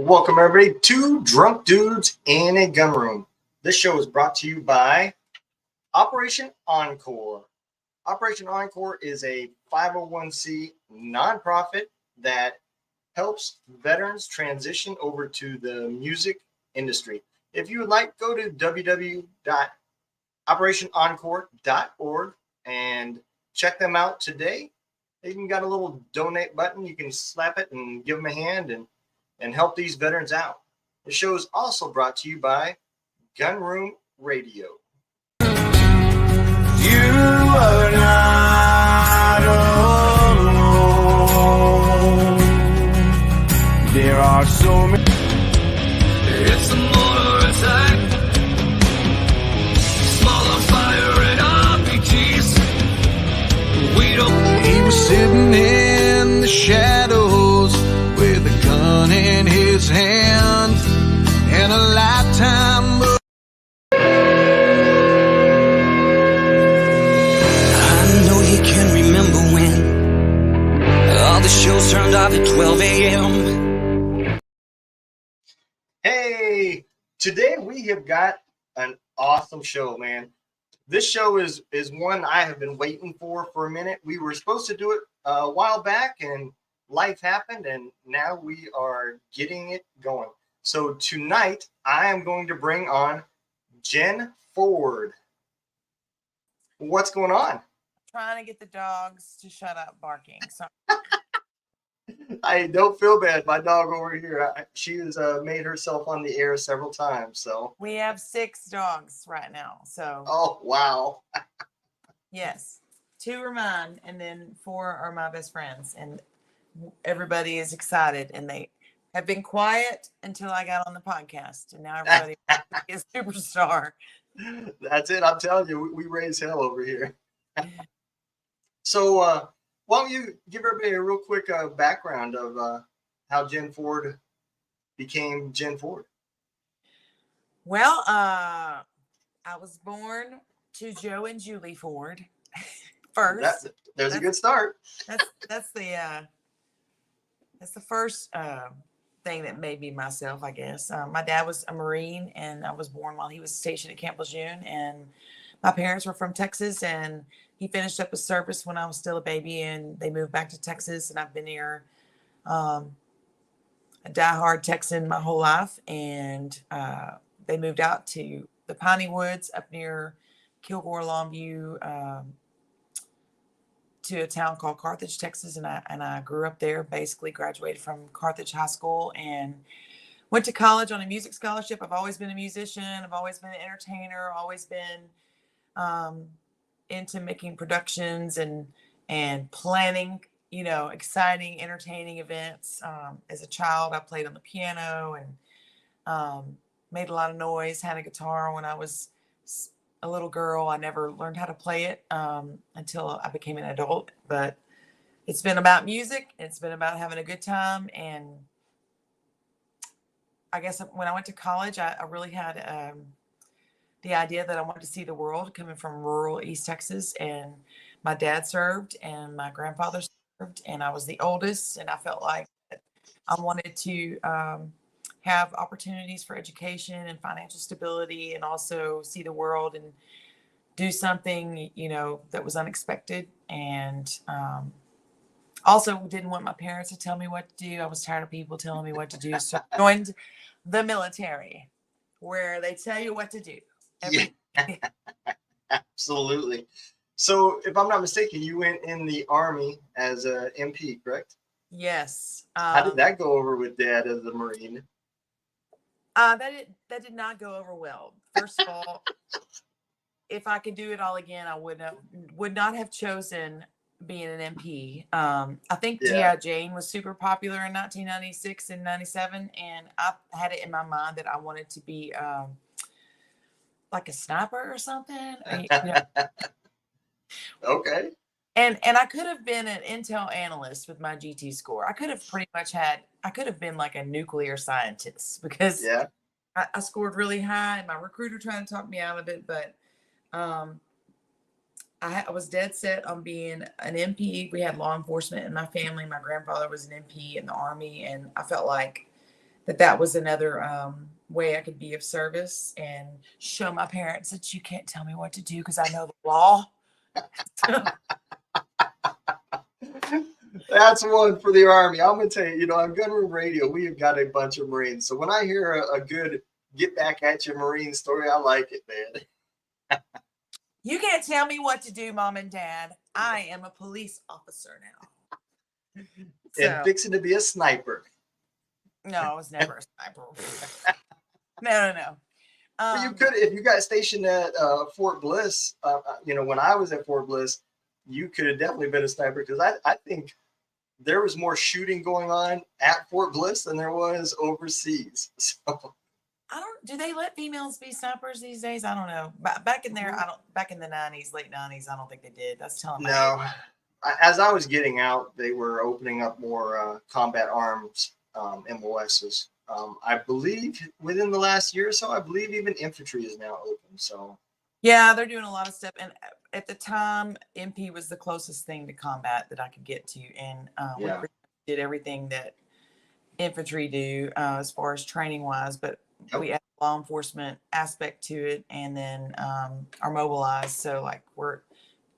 Welcome everybody to Drunk Dudes in a Gun Room. This show is brought to you by Operation Encore. Operation Encore is a 501c nonprofit that helps veterans transition over to the music industry. If you would like, go to www.operationencore.org and check them out today. They even got a little donate button. You can slap it and give them a hand and help these veterans out. The show is also brought to you by Gun Room Radio. You are not alone. There are so many. It's a mortar attack. Smaller fire and RPGs. We don't. He was sitting in the shadows with a gun in his hand and a lifetime. I know he can remember when all the shows turned off at 12 a.m. Hey, today we have got an awesome show, man. This show is one I have been waiting for a minute. We were supposed to do it a while back, and life happened, and now we are getting it going. So tonight, I am going to bring on Jenn Ford. What's going on? Trying to get the dogs to shut up barking. So I don't feel bad. My dog over here, she has made herself on the air several times. So we have 6 dogs right now. So oh wow, yes, 2 are mine, and then 4 are my best friends, and everybody is excited, and they have been quiet until I got on the podcast, and now everybody is a superstar. That's it. I'm telling you, we raise hell over here. So why don't you give everybody a real quick background of how Jenn Ford became Jenn Ford? Well, I was born to Joe and Julie Ford first. There's a good start. That's the first thing that made me myself, I guess. My dad was a Marine, and I was born while he was stationed at Camp Lejeune, and my parents were from Texas, and he finished up his service when I was still a baby, and they moved back to Texas, and I've been here a diehard Texan my whole life, and they moved out to the Piney Woods up near Kilgore, Longview, to a town called Carthage, Texas, and I grew up there. Basically graduated from Carthage High School and went to college on a music scholarship. I've always been a musician. I've always been an entertainer. Always been into making productions and planning, exciting, entertaining events. As a child, I played on the piano and made a lot of noise. Had a guitar when I was a little girl. I never learned how to play it until I became an adult, but it's been about music. It's been about having a good time. And I guess when I went to college, I really had the idea that I wanted to see the world, coming from rural East Texas. And my dad served and my grandfather served, and I was the oldest. And I felt like I wanted to have opportunities for education and financial stability, and also see the world and do something, that was unexpected. And also didn't want my parents to tell me what to do. I was tired of people telling me what to do. So I joined the military, where they tell you what to do. Yeah. Absolutely. So if I'm not mistaken, you went in the Army as a MP, correct? Yes. How did that go over with Dad as a Marine? That did not go over well. First of all, if I could do it all again, I would not have chosen being an MP. I think G.I. Jane was super popular in 1996 and 97, and I had it in my mind that I wanted to be like a sniper or something. Okay. And I could have been an intel analyst with my GT score. I could have been like a nuclear scientist, because I scored really high, and my recruiter tried to talk me out of it. But I was dead set on being an MP. We had law enforcement in my family. My grandfather was an MP in the Army, and I felt like that was another way I could be of service and show my parents that you can't tell me what to do because I know the law. That's one for the Army. I'm gonna tell you, on Gunroom Radio, we have got a bunch of Marines. So when I hear a good get back at you Marine story, I like it, man. You can't tell me what to do, Mom and Dad. I am a police officer now. And fixing to be a sniper. No, I was never a sniper. No. Well, you could, if you got stationed at Fort Bliss, when I was at Fort Bliss, you could have definitely been a sniper because I think there was more shooting going on at Fort Bliss than there was overseas. So do they let females be snipers these days? I don't know. Back in there, back in the 90s, late 90s, I don't think they did. That's telling me. No. As I was getting out, they were opening up more combat arms MOSs. I believe within the last year or so, I believe even infantry is now open. So yeah, they're doing a lot of stuff. And at the time, MP was the closest thing to combat that I could get to. And we did everything that infantry do as far as training wise, but we add law enforcement aspect to it and then are mobilized. So like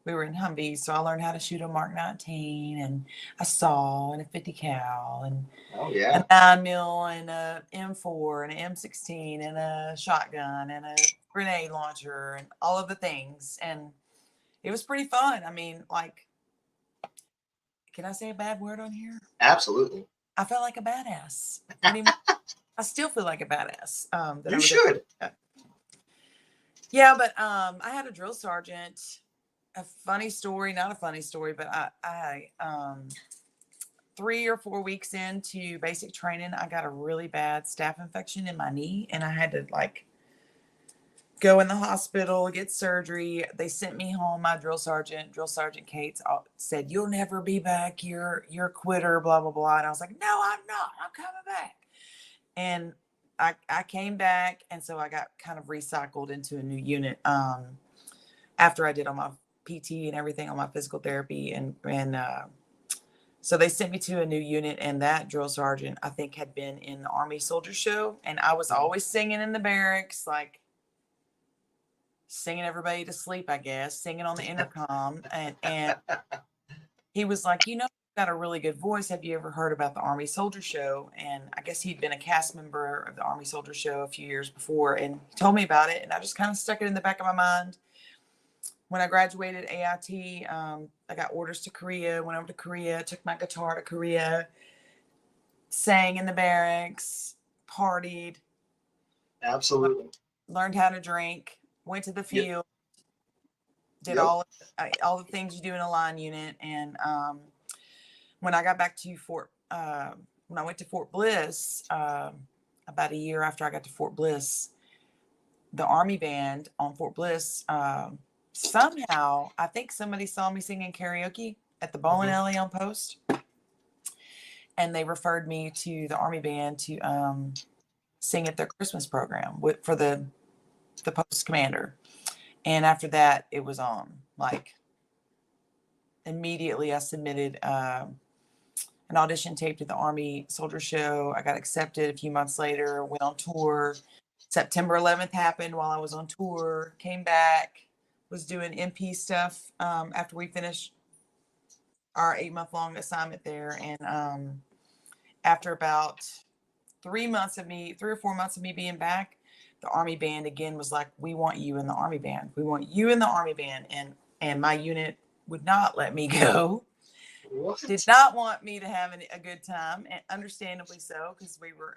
we were in Humvees, so I learned how to shoot a Mark 19 and a saw and a 50 cal and a 9mm and a M4 and an M16 and a shotgun and a grenade launcher and all of the things. And it was pretty fun. I mean, like, can I say a bad word on here? Absolutely. I felt like a badass. I mean, I still feel like a badass. You should. Yeah, but I had a drill sergeant. A funny story, not a funny story, but I 3 or 4 weeks into basic training, I got a really bad staph infection in my knee, and I had to like go in the hospital, get surgery. They sent me home. My drill sergeant Cates, said, "You'll never be back. You're a quitter." Blah blah blah. And I was like, "No, I'm not. I'm coming back." And I came back, and so I got kind of recycled into a new unit after I did all my PT and everything on my physical therapy. And so they sent me to a new unit, and that drill sergeant, I think, had been in the Army Soldier Show. And I was always singing in the barracks, like singing everybody to sleep, I guess, singing on the intercom. And he was like, "You've got a really good voice. Have you ever heard about the Army Soldier Show?" And I guess he'd been a cast member of the Army Soldier Show a few years before, and he told me about it. And I just kind of stuck it in the back of my mind. When I graduated AIT, I got orders to Korea, went over to Korea, took my guitar to Korea, sang in the barracks, partied. Absolutely. Learned how to drink, went to the field, did all the things you do in a line unit. And when I got back to when I went to Fort Bliss, about a year after I got to Fort Bliss, the Army band on Fort Bliss, somehow, I think somebody saw me singing karaoke at the bowling alley on post, and they referred me to the Army band to sing at their Christmas program for the post commander. And after that, it was on. Like, immediately I submitted an audition tape to the Army Soldier Show. I got accepted a few months later, went on tour. September 11th happened while I was on tour, came back, was doing MP stuff after we finished our 8-month-long assignment there. And after about 3 or 4 months of me being back, the Army band again was like, "We want you in the Army band. We want you in the Army band." And my unit would not let me go. What? Did not want me to have a good time, and understandably so, because we were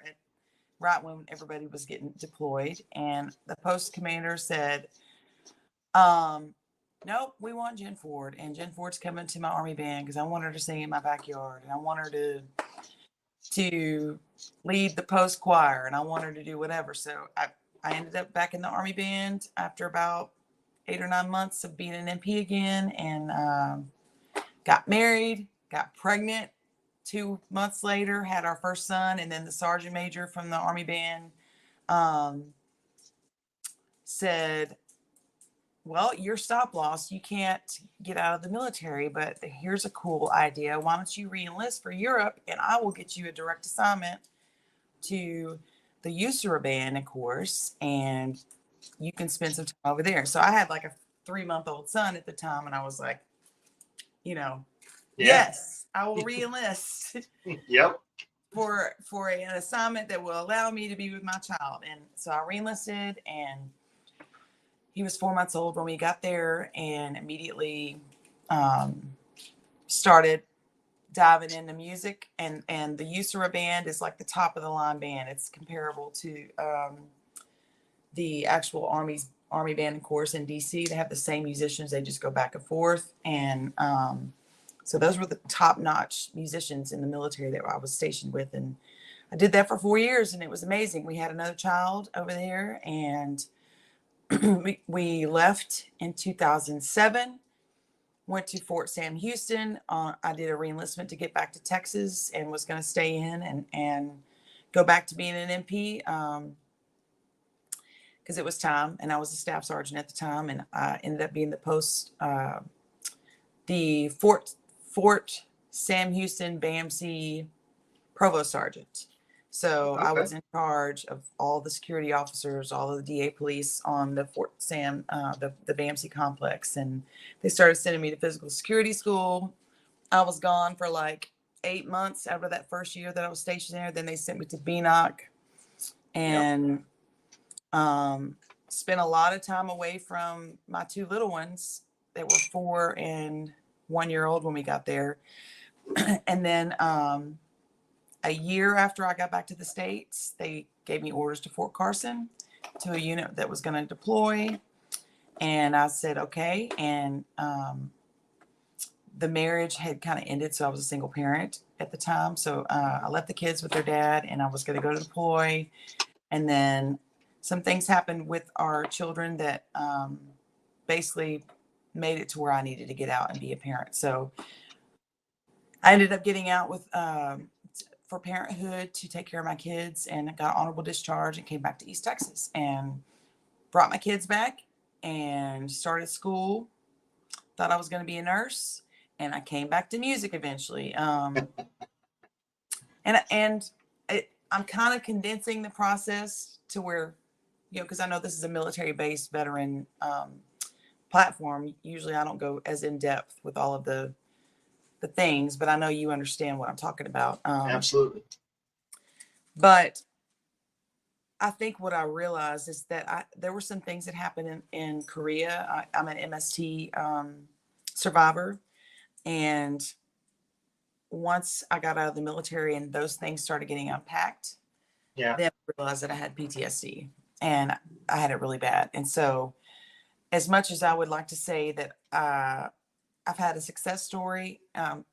right when everybody was getting deployed. And the post commander said, "Nope, we want Jenn Ford, and Jenn Ford's coming to my Army band because I want her to sing in my backyard, and I want her to lead the post choir, and I want her to do whatever." So I ended up back in the Army band after about 8 or 9 months of being an MP again, and got married, got pregnant 2 months later, had our first son. And then the sergeant major from the Army band said, "Well, you're stop loss. You can't get out of the military, but here's a cool idea. Why don't you re-enlist for Europe, and I will get you a direct assignment to the USERA band, of course, and you can spend some time over there. So I had like a 3-month-old son at the time, and I was like, you know, Yeah. yes, I will re-enlist Yep. for an assignment that will allow me to be with my child. And so I re-enlisted, and he was 4 months old when we got there, and immediately started diving into music. And the USERA band is like the top of the line band. It's comparable to the actual Army band, of course, in DC. They have the same musicians. They just go back and forth. And so those were the top-notch musicians in the military that I was stationed with. And I did that for 4 years, and it was amazing. We had another child over there, and we left in 2007, went to Fort Sam Houston. I did a reenlistment to get back to Texas and was going to stay in and go back to being an MP because it was time. And I was a staff sergeant at the time, and I ended up being the Fort Sam Houston BAMC provost sergeant. So I was in charge of all the security officers, all of the DA police on the Fort Sam, the BAMC complex. And they started sending me to physical security school. I was gone for like 8 months after that first year that I was stationed there. Then they sent me to BNOC and spent a lot of time away from my 2 little ones that were 4 and 1 year old when we got there. And then a year after I got back to the States, they gave me orders to Fort Carson, to a unit that was going to deploy. And I said, okay. And the marriage had kind of ended. So I was a single parent at the time. So I left the kids with their dad, and I was going to go to deploy. And then some things happened with our children that basically made it to where I needed to get out and be a parent. So I ended up getting out with for parenthood to take care of my kids, and got honorable discharge and came back to East Texas and brought my kids back and started school. Thought I was going to be a nurse, and I came back to music eventually. I'm kind of condensing the process to where, because I know this is a military-based veteran platform. Usually I don't go as in depth with all of the things, but I know you understand what I'm talking about. Absolutely. But I think what I realized is that there were some things that happened in Korea. I'm an MST survivor. And once I got out of the military and those things started getting unpacked, then I realized that I had PTSD, and I had it really bad. And so as much as I would like to say that I've had a success story,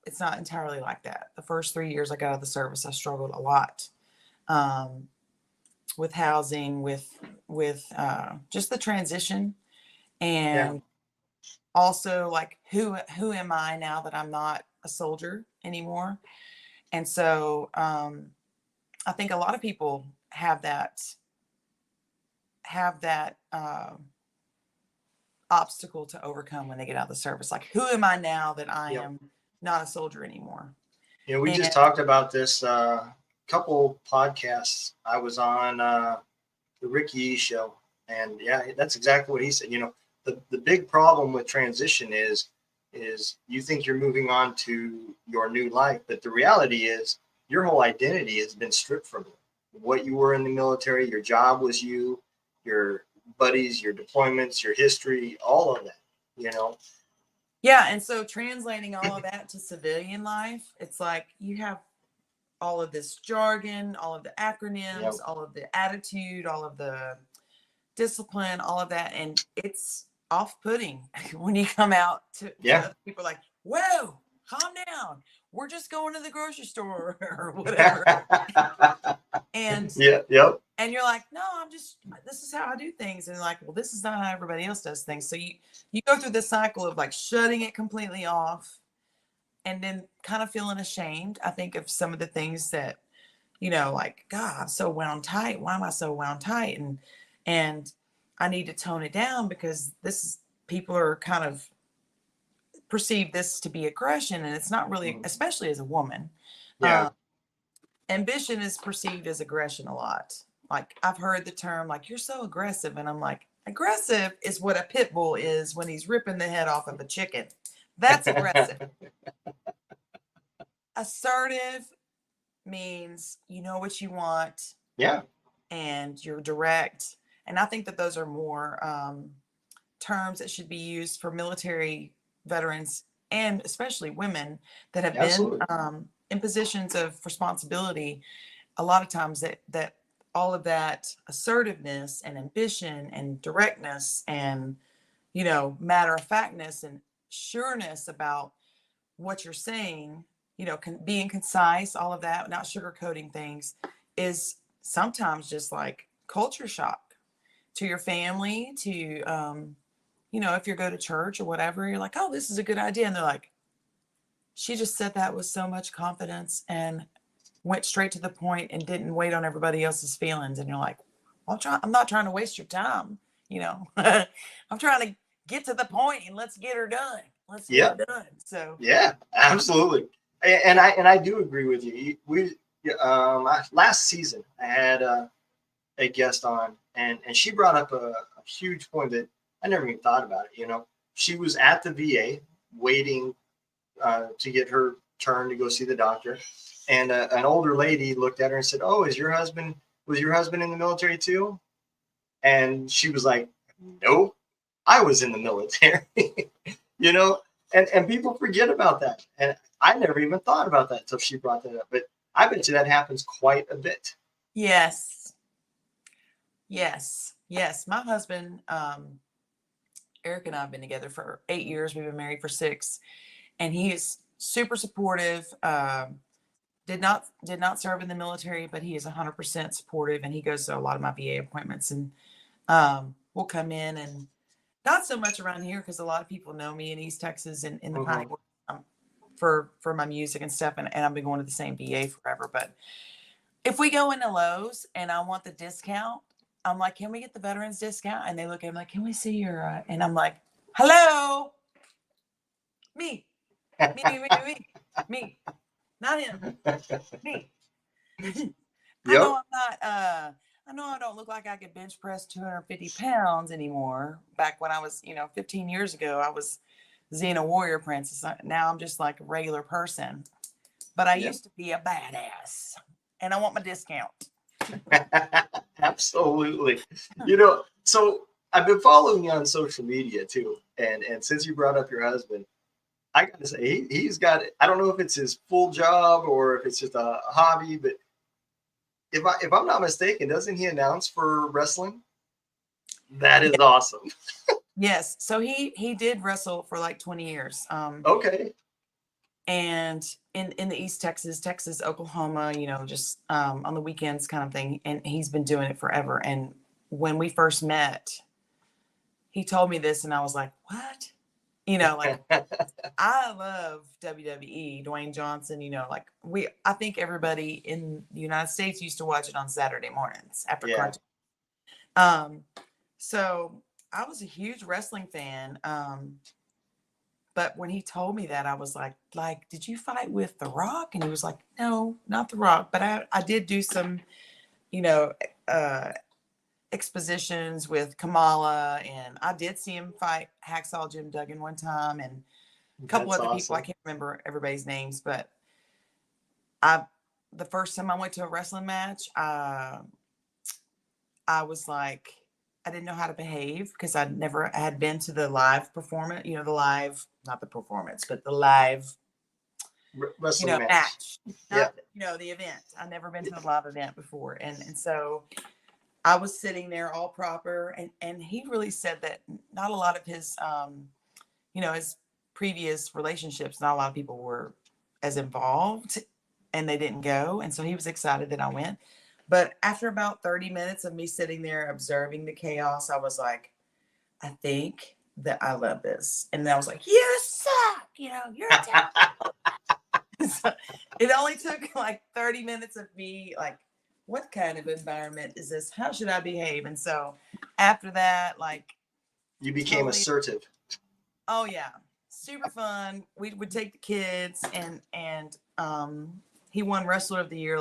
it's not entirely like that. The first 3 years I got out of the service, I struggled a lot with housing, with just the transition, and also like who am I now that I'm not a soldier anymore? And so I think a lot of people have that obstacle to overcome when they get out of the service. Like, who am I now that I am not a soldier anymore? We just talked about this couple podcasts I was on, the Ricky E show, and that's exactly what he said. The big problem with transition is you think you're moving on to your new life, but the reality is your whole identity has been stripped from you. What you were in the military, your job was you, your buddies, your deployments, your history, all of that, Yeah. And so translating all of that to civilian life, it's like you have all of this jargon, all of the acronyms, all of the attitude, all of the discipline, all of that. And it's off-putting when you come out to people like, whoa, calm down. We're just going to the grocery store or whatever. And and you're like, no, this is how I do things. And like, well, this is not how everybody else does things. So you go through this cycle of like shutting it completely off, and then kind of feeling ashamed, I think, of some of the things that, like, God, I'm so wound tight. Why am I so wound tight? And I need to tone it down because people are kind of perceive this to be aggression, and it's not really, especially as a woman. ambition is perceived as aggression a lot. Like I've heard the term like you're so aggressive, and I'm like, aggressive is what a pit bull is when he's ripping the head off of a chicken. That's aggressive. Assertive means you know what you want. Yeah. And you're direct. And I think that those are more terms that should be used for military veterans and especially women that have Absolutely. been in positions of responsibility. A lot of times that all of that assertiveness and ambition and directness and, you know, matter of factness and sureness about what you're saying, you know, being concise, all of that, not sugarcoating things, is sometimes just like culture shock to your family, to, you know, if you go to church or whatever, you're like, oh, this is a good idea. And they're like, she just said that with so much confidence and went straight to the point and didn't wait on everybody else's feelings. And you're like, well, I'm not trying to waste your time. You know, I'm trying to get to the point and let's get her done. Let's get her done. So yeah, absolutely. And I do agree with you. We last season I had a guest on, and she brought up a huge point that I never even thought about it. You know, she was at the VA waiting to get her turn to go see the doctor, and an older lady looked at her and said, "Oh, was your husband in the military too?" And she was like, "No, I was in the military." You know, and people forget about that, and I never even thought about that until she brought that up. But I bet you that happens quite a bit. Yes. My husband, Eric, and I have been together for 8 years. We've been married for 6, and he is super supportive. Did not serve in the military, but he is 100% supportive, and he goes to a lot of my VA appointments, and we'll come in, and not so much around here because a lot of people know me in East Texas and in the Pine Woods for my music and stuff, and I've been going to the same VA forever. But if we go into Lowe's and I want the discount, I'm like, can we get the veterans discount? And they look at me like, can we see your, and I'm like, hello, me, not him, me. I know I don't look like I could bench press 250 pounds anymore. Back when I was, 15 years ago, I was Xena Warrior Princess. Now I'm just like a regular person, but I used to be a badass, and I want my discount. Absolutely. You know, so I've been following you on social media too. And since you brought up your husband, I gotta say he's got it. I don't know if it's his full job or if it's just a hobby, but if I'm not mistaken, doesn't he announce for wrestling? That is awesome. Yes. So he did wrestle for like 20 years. Okay. And in the East Texas, Oklahoma, just on the weekends kind of thing. And he's been doing it forever. And when we first met, he told me this and I was like, what? Like I love WWE, Dwayne Johnson, I think everybody in the United States used to watch it on Saturday mornings after cartoon. So I was a huge wrestling fan. But when he told me that, I was like, did you fight with The Rock? And he was like, no, not The Rock. But I did do some, expositions with Kamala. And I did see him fight Hacksaw Jim Duggan one time. And a couple other people. I can't remember everybody's names. But the first time I went to a wrestling match, I was like, I didn't know how to behave because I never had been to the live performance, not the performance, but the live wrestling match. Not, the event. I've never been to a live event before. And so I was sitting there all proper. And he really said that not a lot of his, his previous relationships, not a lot of people were as involved and they didn't go. And so he was excited that I went. But after about 30 minutes of me sitting there observing the chaos, I was like, I think that I love this. And then I was like, you suck, you're a terrible. So it only took like 30 minutes of me like, what kind of environment is this? How should I behave? And so after that, you became assertive. Oh yeah. Super fun. We would take the kids and he won Wrestler of the Year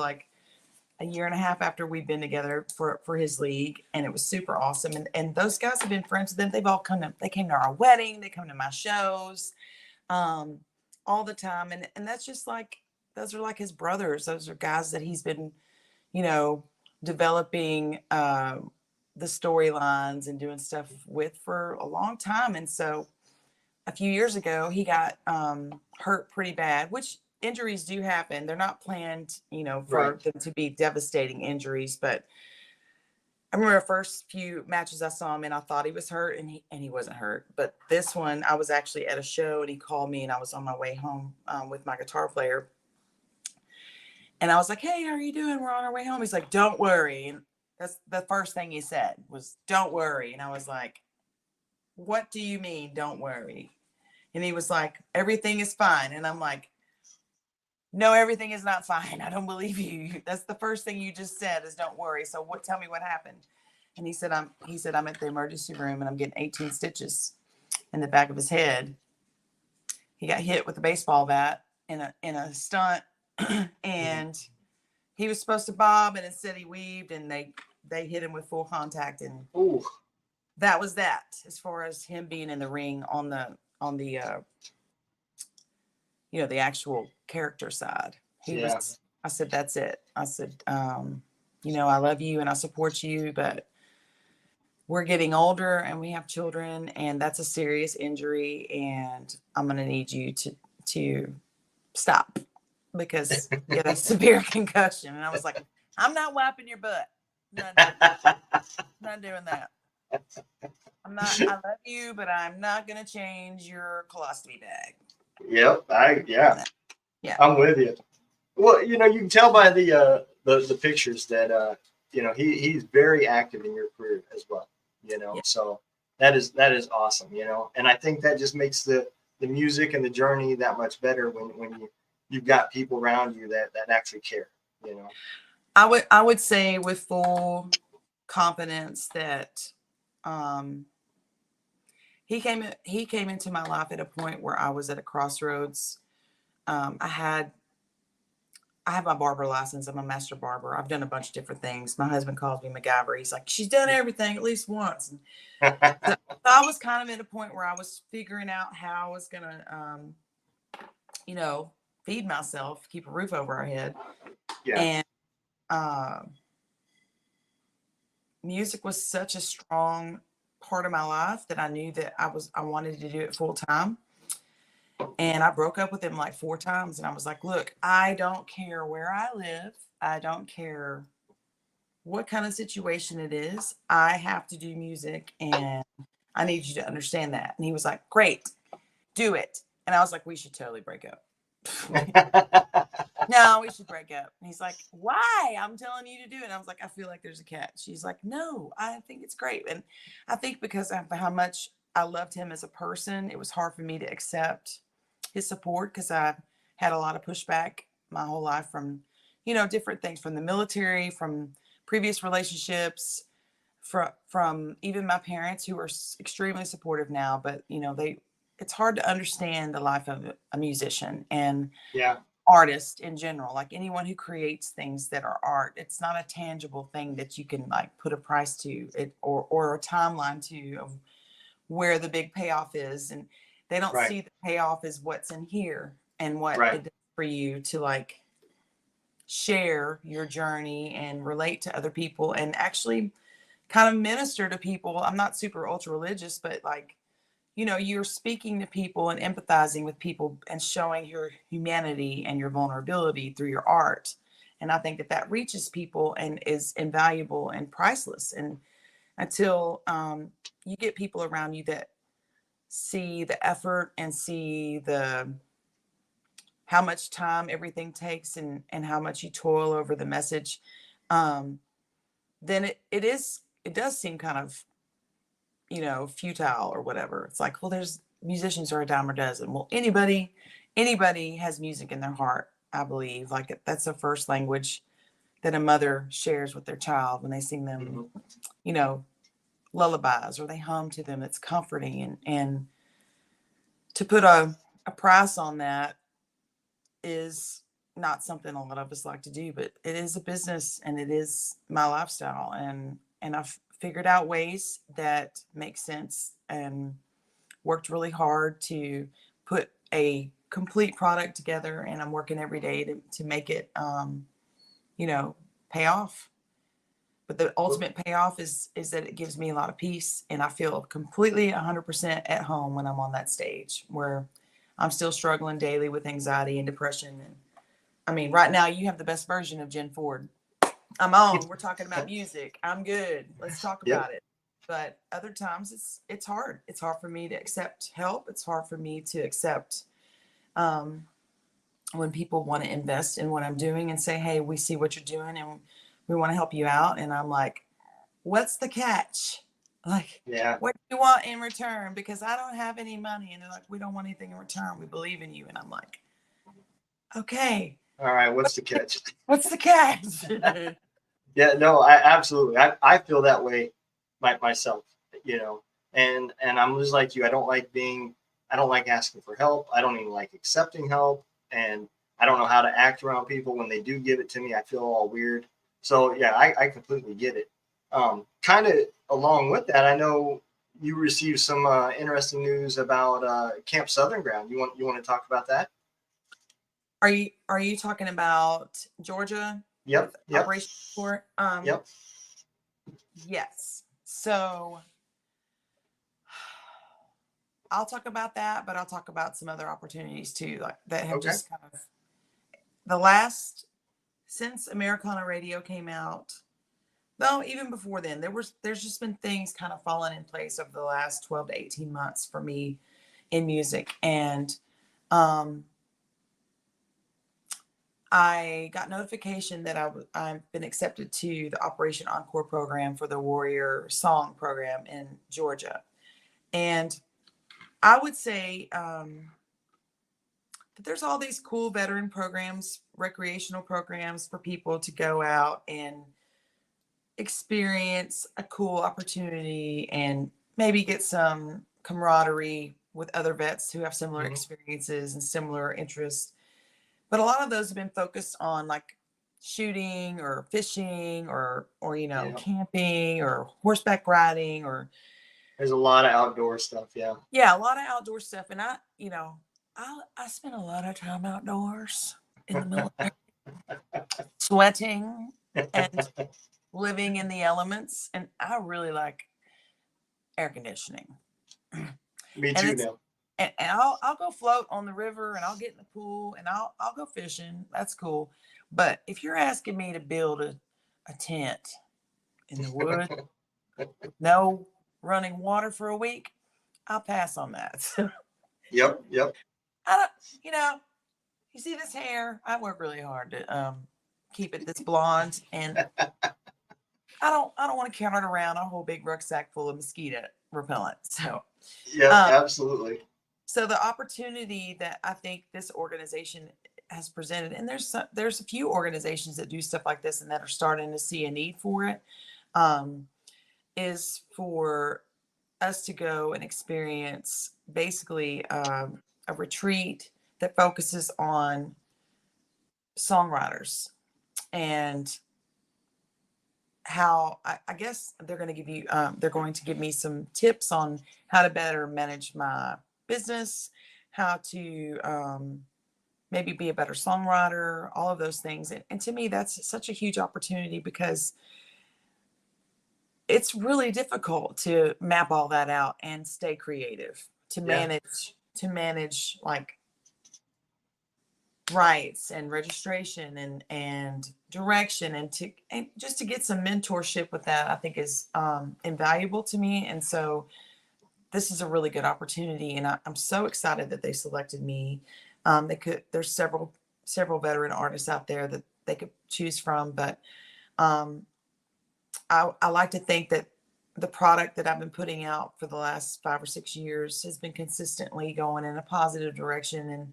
a year and a half after we've been together for his league, and it was super awesome. And those guys have been friends with them. They've all they came to our wedding, they come to my shows, all the time. And that's just like, those are like his brothers. Those are guys that he's been, you know, developing the storylines and doing stuff with for a long time. And so a few years ago, he got hurt pretty bad, which injuries do happen. They're not planned, you know, for them to be devastating injuries. But I remember the first few matches I saw him in, I thought he was hurt, and he wasn't hurt. But this one, I was actually at a show, and he called me, and I was on my way home with my guitar player. And I was like, "Hey, how are you doing? We're on our way home." He's like, "Don't worry." And that's the first thing he said was, "Don't worry." And I was like, "What do you mean, don't worry?" And he was like, "Everything is fine." And I'm like, "No, everything is not fine. I don't believe you. That's the first thing you just said is don't worry. So tell me what happened." And he said, I'm at the emergency room and I'm getting 18 stitches in the back of his head. He got hit with a baseball bat in a stunt, and he was supposed to bob, and instead he weaved, and they hit him with full contact. And that was that, as far as him being in the ring on the you know, the actual character side. I said, "That's it." I said, "You know, I love you and I support you, but we're getting older and we have children, and that's a serious injury, and I'm going to need you to stop, because you had a severe concussion." And I was like, "I'm not wiping your butt. Not doing that. I love you, but I'm not going to change your colostomy bag." Yep. Yeah. I'm with you. Well, you know, you can tell by the pictures that you know, he's very active in your career as well. You know, so that is awesome. You know, and I think that just makes the music and the journey that much better when you've got people around you that actually care. You know, I would say with full confidence that he came into my life at a point where I was at a crossroads. I have my barber license. I'm a master barber. I've done a bunch of different things. My husband calls me MacGyver. He's like, "She's done everything at least once." And so I was kind of at a point where I was figuring out how I was gonna, you know, feed myself, keep a roof over our head. yeah. And music was such a strong part of my life that I knew that I wanted to do it full time. And I broke up with him like 4 times, and I was like, "Look, I don't care where I live. I don't care what kind of situation it is. I have to do music, and I need you to understand that." And he was like, "Great, do it." And I was like, "We should totally break up." "No, we should break up." And he's like, "Why? I'm telling you to do it." And I was like, "I feel like there's a catch." She's like, "No, I think it's great." And I think because of how much I loved him as a person, it was hard for me to accept his support, because I had a lot of pushback my whole life from, you know, different things, from the military, from previous relationships, from even my parents, who are extremely supportive now. But, you know, it's hard to understand the life of a musician and artist in general. Like anyone who creates things that are art, it's not a tangible thing that you can like put a price to it, or a timeline to, of where the big payoff is. And they don't see the payoff as what's in here and what it does for you to like share your journey and relate to other people and actually kind of minister to people. I'm not super ultra religious, but like, you know, you're speaking to people and empathizing with people and showing your humanity and your vulnerability through your art. And I think that reaches people and is invaluable and priceless. And until you get people around you that see the effort and see how much time everything takes, and how much you toil over the message, then it does seem kind of, you know, futile or whatever. It's like, well, there's musicians are a dime a dozen. Well, anybody has music in their heart, I believe. Like that's the first language that a mother shares with their child when they sing them, you know, lullabies, or they hum to them. It's comforting, and to put a price on that is not something a lot of us like to do, but it is a business and it is my lifestyle. And I've figured out ways that make sense and worked really hard to put a complete product together. And I'm working every day to make it, pay off. But the ultimate payoff is that it gives me a lot of peace, and I feel completely 100% at home when I'm on that stage, where I'm still struggling daily with anxiety and depression. And I mean, right now you have the best version of Jenn Ford. I'm on. We're talking about music. I'm good. Let's talk Yep. about it. But other times it's hard. It's hard for me to accept help. It's hard for me to accept when people want to invest in what I'm doing and say, hey, we see what you're doing and we want to help you out. And I'm like, what's the catch? Like, Yeah. what do you want in return? Because I don't have any money. And they're like, we don't want anything in return. We believe in you. And I'm like, okay, All right. What's the catch? what's the catch? Yeah, no, I absolutely. I feel that way myself, and I'm just like you. I don't like asking for help. I don't even like accepting help. And I don't know how to act around people when they do give it to me. I feel all weird. So yeah, I completely get it. Kind of along with that, I know you received some interesting news about Camp Southern Ground. You want to talk about that? Are you talking about Georgia? Yep. Yep. Operation Support? Yep. Yes. So I'll talk about that, but I'll talk about some other opportunities too, like that have Okay. just kind of since Americana Radio came out. Well, even before then, there's just been things kind of falling in place over the last 12 to 18 months for me in music. And I got notification that I've been accepted to the Operation Encore program for the Warrior Song program in Georgia. And I would say that there's all these cool veteran programs, recreational programs for people to go out and experience a cool opportunity and maybe get some camaraderie with other vets who have similar experiences and similar interests. But a lot of those have been focused on like shooting or fishing or camping or horseback riding or There's a lot of outdoor stuff. Yeah. a lot of outdoor stuff. And I spend a lot of time outdoors in the military, sweating and living in the elements. And I really like air conditioning. Me And too. it's- Now. And I'll go float on the river and I'll get in the pool and I'll go fishing. That's cool. But if you're asking me to build a tent in the woods, with no running water for a week, I'll pass on that. Yep. I don't, you see this hair? I work really hard to keep it this blonde, and I don't want to carry it around a whole big rucksack full of mosquito repellent. So Yeah. Absolutely. So the opportunity that I think this organization has presented, and there's a few organizations that do stuff like this and that are starting to see a need for it, is for us to go and experience basically a retreat that focuses on songwriters and how I guess they're going to give me some tips on how to better manage my business, how to maybe be a better songwriter, all of those things. And to me, that's such a huge opportunity because it's really difficult to map all that out and stay creative, to manage like rights and registration and direction and just to get some mentorship with that, I think is invaluable to me. And so this is a really good opportunity, and I'm so excited that they selected me. There's several veteran artists out there that they could choose from, but I like to think that the product that I've been putting out for the last 5 or 6 years has been consistently going in a positive direction and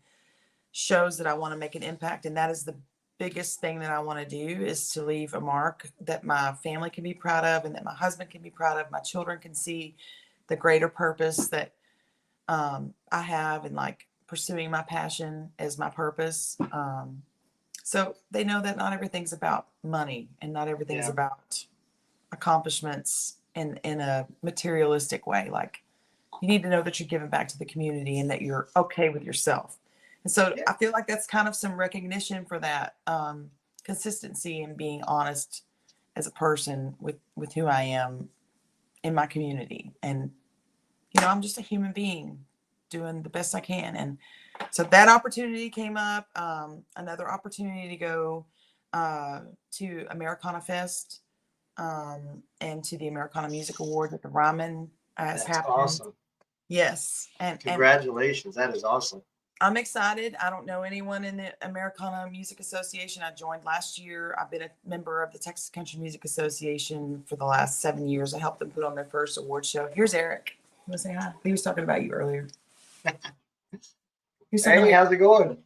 shows that I want to make an impact. And that is the biggest thing that I want to do, is to leave a mark that my family can be proud of and that my husband can be proud of. My children can see the greater purpose that I have in like pursuing my passion as my purpose. So they know that not everything's about money and not everything's Yeah. about accomplishments in a materialistic way. Like, you need to know that you're giving back to the community and that you're okay with yourself. And so Yeah. I feel like that's kind of some recognition for that consistency and being honest as a person with who I am in my community. And, you know, I'm just a human being doing the best I can. And so that opportunity came up. Another opportunity to go to Americana Fest and to the Americana Music Awards at the Ryman has That's happened. awesome. Yes. And Congratulations. That is awesome. I'm excited. I don't know anyone in the Americana Music Association. I joined last year. I've been a member of the Texas Country Music Association for the last 7 years. I helped them put on their first award show. Here's Eric. You want to say hi? He was talking about you earlier. Hey, how's it going?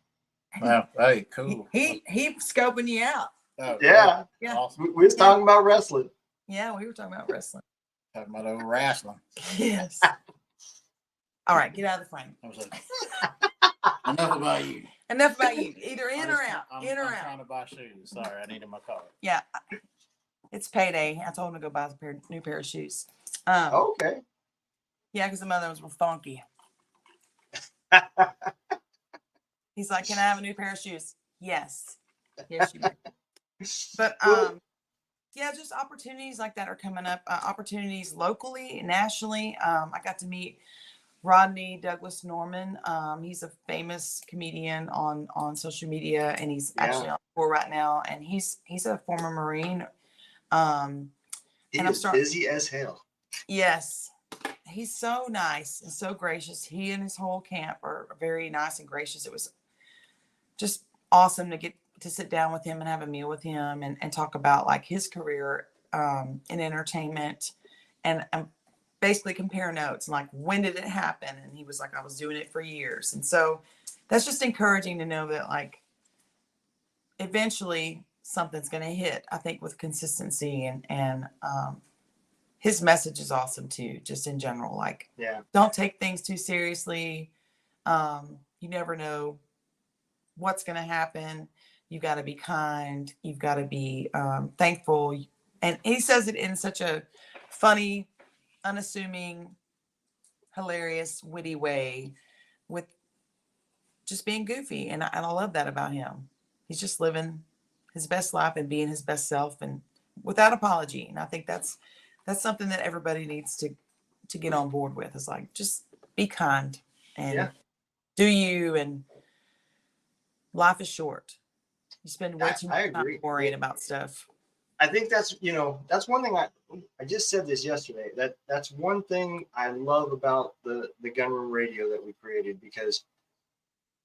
Wow, hey, cool. He scoping you out. Oh, Yeah. Yeah. Awesome. We was talking about wrestling. Yeah, we were talking about wrestling. Talking about old wrestling. Yes. All right, get out of the frame. I was like, enough about you. Enough about you. Either in or out. I'm In or I'm out. trying to buy shoes. Sorry, I needed my car. Yeah. It's payday. I told him to go buy a new pair of shoes. Okay. Yeah, because the other ones were funky. He's like, "Can I have a new pair of shoes?" Yes. Yes, you may. But yeah, just opportunities like that are coming up. Opportunities locally, nationally. I got to meet Rodney Douglas Norman. He's a famous comedian on social media, and he's actually on tour right now. And he's a former Marine. He and I'm is busy as hell. Yes, he's so nice and so gracious. He and his whole camp are very nice and gracious. It was just awesome to get to sit down with him and have a meal with him and talk about like his career in entertainment and basically compare notes and like, when did it happen? And he was like, I was doing it for years. And so that's just encouraging to know that like eventually something's going to hit, I think, with consistency and his message is awesome too, just in general. Like, don't take things too seriously. You never know what's going to happen. You got to be kind. You've got to be thankful. And he says it in such a funny, unassuming, hilarious, witty way with just being goofy. And I love that about him. He's just living his best life and being his best self and without apology. And I think that's something that everybody needs to get on board with. Is like, just be kind and do you, and life is short. You spend way too much time worrying about stuff. I think that's one thing I just said this yesterday, that's one thing I love about the Gunroom Radio that we created, because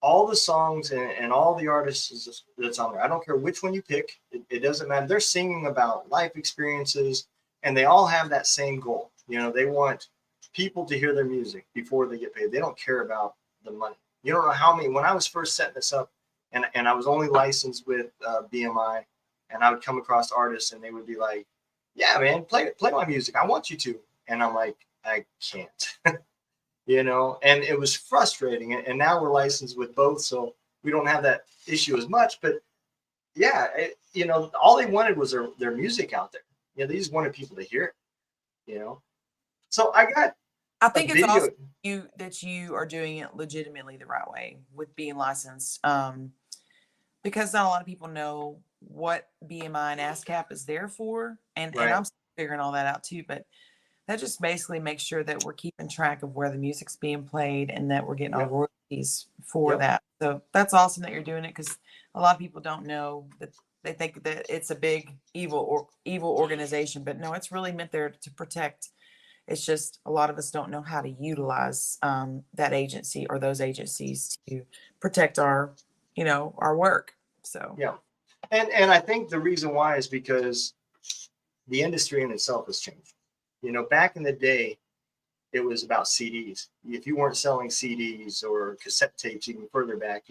all the songs and all the artists that's on there, I don't care which one you pick, it doesn't matter. They're singing about life experiences, and they all have that same goal. They want people to hear their music before they get paid. They don't care about the money. You don't know how many, when I was first setting this up, and I was only licensed with BMI, and I would come across artists and they would be like, yeah, man, play my music. I want you to. And I'm like, I can't, and it was frustrating. And now we're licensed with both, so we don't have that issue as much. But yeah, all they wanted was their music out there. They just wanted people to hear it, So I think it's awesome that you are doing it legitimately the right way with being licensed. Because not a lot of people know what BMI and ASCAP is there for. And I'm still figuring all that out too. But that just basically makes sure that we're keeping track of where the music's being played and that we're getting our royalties for that. So that's awesome that you're doing it, because a lot of people don't know that. They think that it's a big evil organization, but no, it's really meant there to protect. It's just a lot of us don't know how to utilize that agency or those agencies to protect our work. So and I think the reason why is because the industry in itself has changed. Back in the day, it was about CDs. If you weren't selling CDs or cassette tapes, even further back,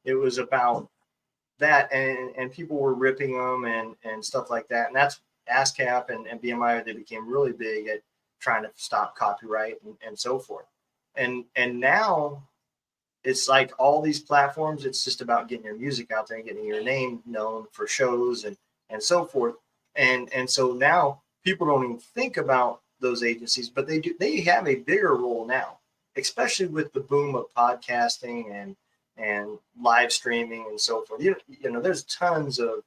it was about that, and people were ripping them and stuff like that. And that's ASCAP and BMI. They became really big at trying to stop copyright and so forth. And now it's like all these platforms, it's just about getting your music out there and getting your name known for shows and so forth. And so now people don't even think about those agencies, but they do. They have a bigger role now, especially with the boom of podcasting and live streaming and so forth. You know, there's tons of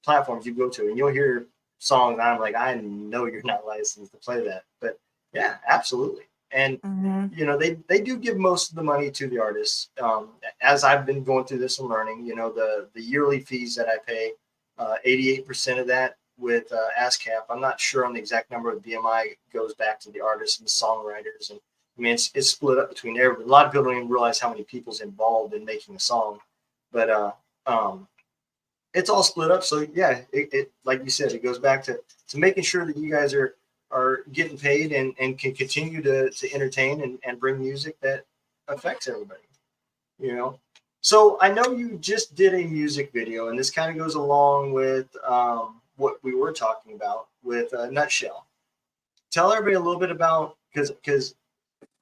platforms you go to, and you'll hear songs. I'm like, I know you're not licensed to play that, but yeah, absolutely. And you know, they do give most of the money to the artists. As I've been going through this and learning, you know, the yearly fees that I pay, 88% of that with ASCAP. I'm not sure on the exact number of BMI goes back to the artists and the songwriters. And I mean, it's split up between everybody. A lot of people don't even realize how many people's involved in making a song, but it's all split up. So yeah, it like you said, it goes back to making sure that you guys are getting paid and can continue to entertain and bring music that affects everybody, you know? So I know you just did a music video, and this kind of goes along with what we were talking about with Nutshell. Tell everybody a little bit about, because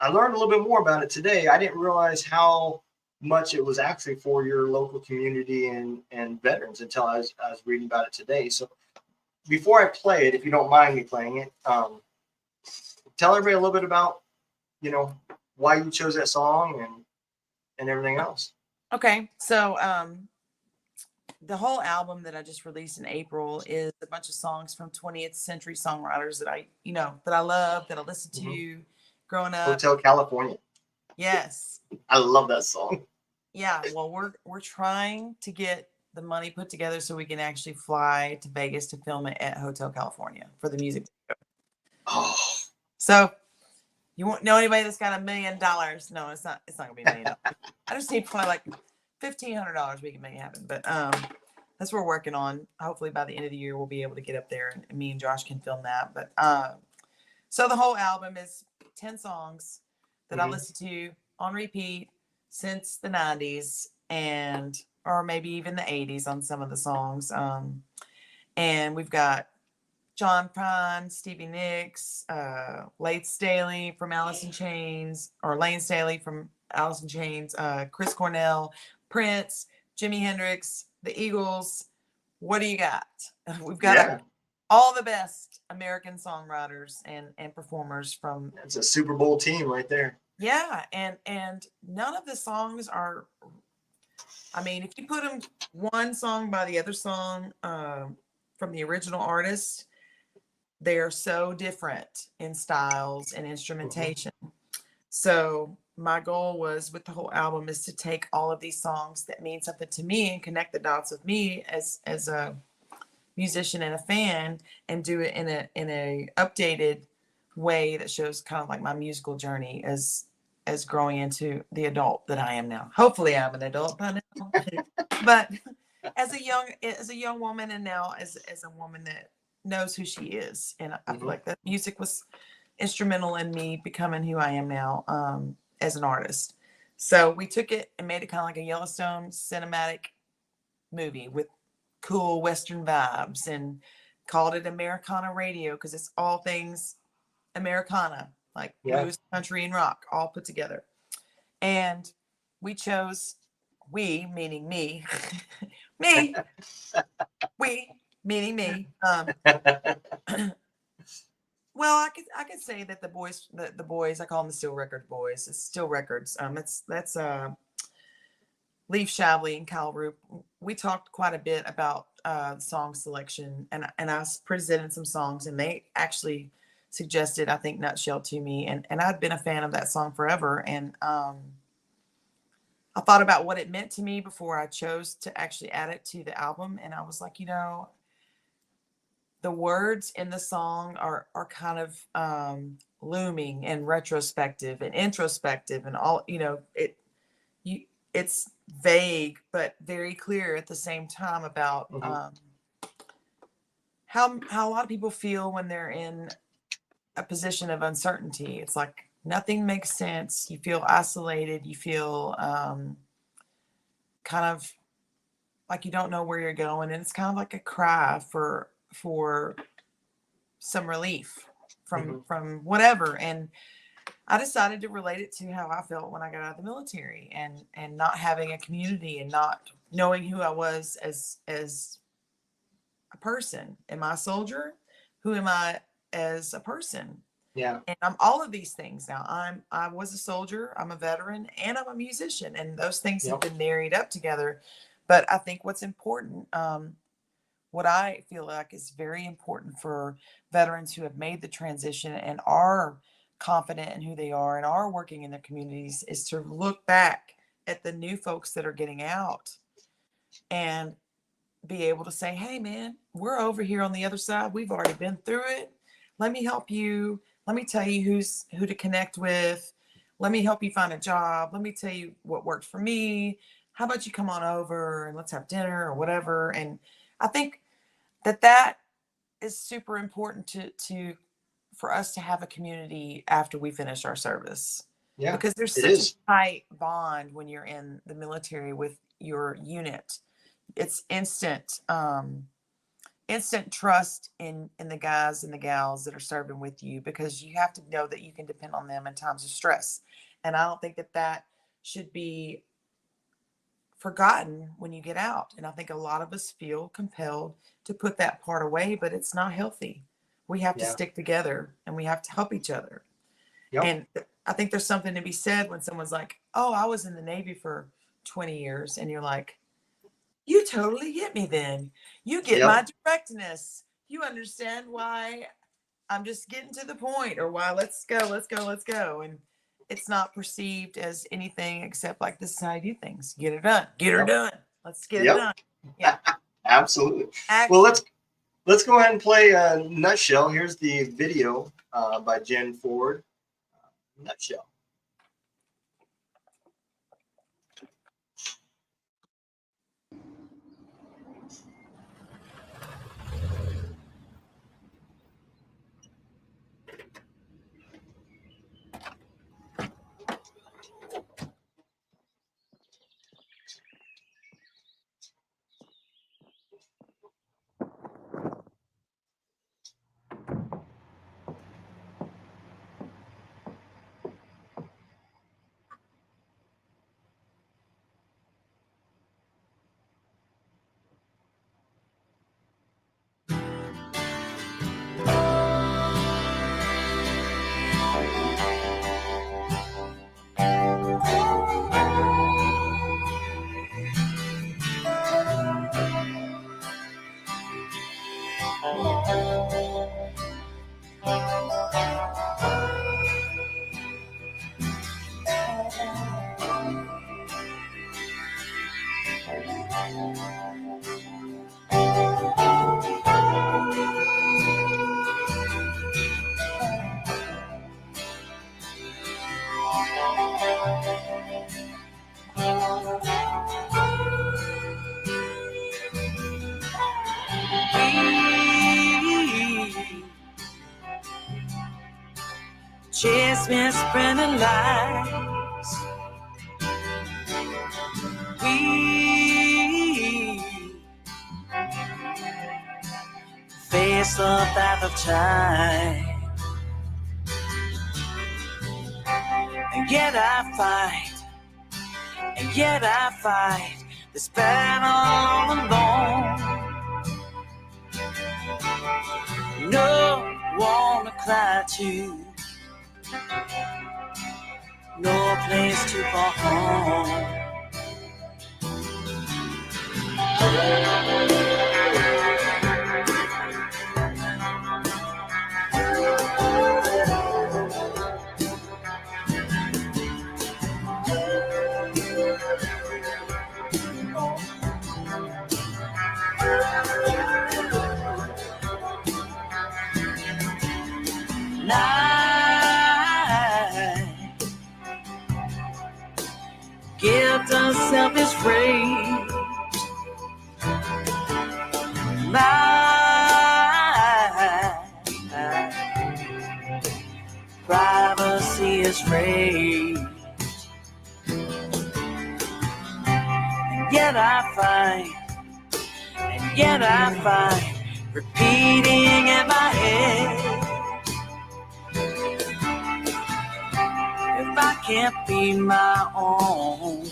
I learned a little bit more about it today. I didn't realize how much it was actually for your local community and veterans until I was reading about it today. So before I play it, if you don't mind me playing it, tell everybody a little bit about, you know, why you chose that song and everything else. Okay, so the whole album that I just released in April is a bunch of songs from 20th century songwriters that I love, that I listened to growing up. Hotel California. Yes. I love that song. Yeah, well, we're trying to get the money put together so we can actually fly to Vegas to film it at Hotel California for the music video. Oh. So you won't know anybody that's got $1 million. No, it's not gonna be $1 million. I just need probably like $1,500. We can make it happen. But that's what we're working on. Hopefully by the end of the year we'll be able to get up there and me and Josh can film that. But so the whole album is 10 songs that I listen to on repeat since the 90s or maybe even the 80s on some of the songs. And we've got John Prine, Stevie Nicks, Lane Staley from Alice in Chains, or Lane Staley from Alice in Chains, Chris Cornell, Prince, Jimi Hendrix, the Eagles. What do you got? We've got all the best American songwriters and performers from. It's a Super Bowl team right there. Yeah, and none of the songs are. I mean, if you put them one song by the other song from the original artist, they are so different in styles and instrumentation. So my goal was with the whole album is to take all of these songs that mean something to me and connect the dots with me as a musician and a fan, and do it in a updated way that shows kind of like my musical journey as growing into the adult that I am now. Hopefully I'm an adult by now. But as a young woman, and now as a woman that knows who she is, and I feel like that music was instrumental in me becoming who I am now as an artist. So we took it and made it kind of like a Yellowstone cinematic movie with cool Western vibes, and called it Americana Radio because it's all things Americana, like blues, country, and rock all put together. And we chose, we meaning me, me, we meaning me. Well, I could say that the boys, I call them the Steel Record Boys. It's Steel Records. That's Leaf Shavely and Kyle Roop. We talked quite a bit about song selection, and I presented some songs, and they actually suggested, I think, Nutshell to me, and I'd been a fan of that song forever, and I thought about what it meant to me before I chose to actually add it to the album, and I was like, the words in the song are kind of looming and retrospective and introspective, and all, it's vague but very clear at the same time about how a lot of people feel when they're in a position of uncertainty. It's like nothing makes sense. You feel isolated. You feel kind of like you don't know where you're going, and it's kind of like a cry for some relief from whatever. And I decided to relate it to how I felt when I got out of the military, and not having a community and not knowing who I was as a person. Am I a soldier? Who am I as a person? Yeah. And I'm all of these things now. I was a soldier, I'm a veteran, and I'm a musician, and those things have been married up together. But I think what's important, what I feel like is very important for veterans who have made the transition and are confident in who they are and are working in their communities, is to look back at the new folks that are getting out and be able to say, hey man, we're over here on the other side. We've already been through it. Let me help you. Let me tell you who to connect with. Let me help you find a job. Let me tell you what worked for me. How about you come on over and let's have dinner or whatever. And I think that is super important for us to have a community after we finish our service. Yeah. Because there's such a tight bond when you're in the military with your unit. It's instant trust in the guys and the gals that are serving with you, because you have to know that you can depend on them in times of stress. And I don't think that should be forgotten when you get out. And I think a lot of us feel compelled to put that part away, but it's not healthy. We have to stick together and we have to help each other. Yep. And I think there's something to be said when someone's like, oh, I was in the Navy for 20 years. And you're like, you totally get me then. You get my directness. You understand why I'm just getting to the point, or why let's go. And it's not perceived as anything except like, this is how you do things. Get it done. Get her done. Let's get it done. Yeah. Absolutely. Well, let's go ahead and play Nutshell. Here's the video by Jenn Ford. Nutshell. Chase misspending lives. We face the path of time, and yet I fight this battle all alone. No one to cry to, no place to call home. Guilt and selfish rage, my privacy is raised, and yet I find repeating in my head. if I can't be my own,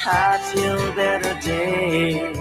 I till better days.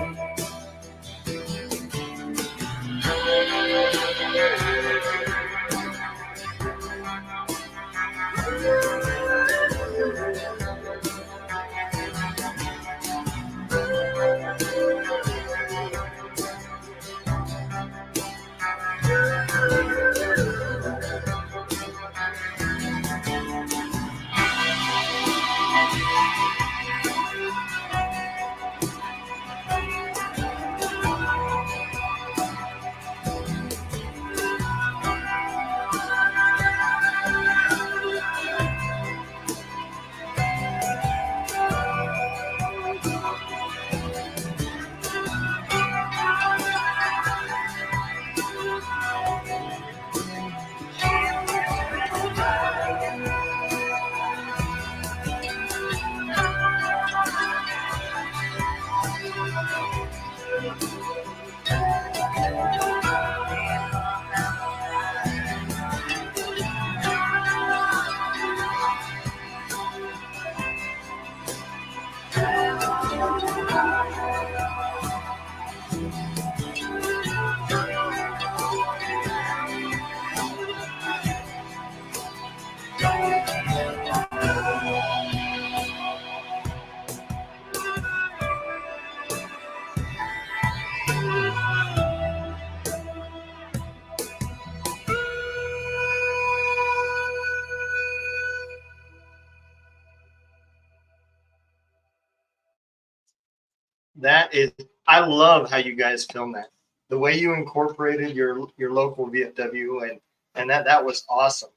That is, I love how you guys filmed that. The way you incorporated your local VFW, and that was awesome.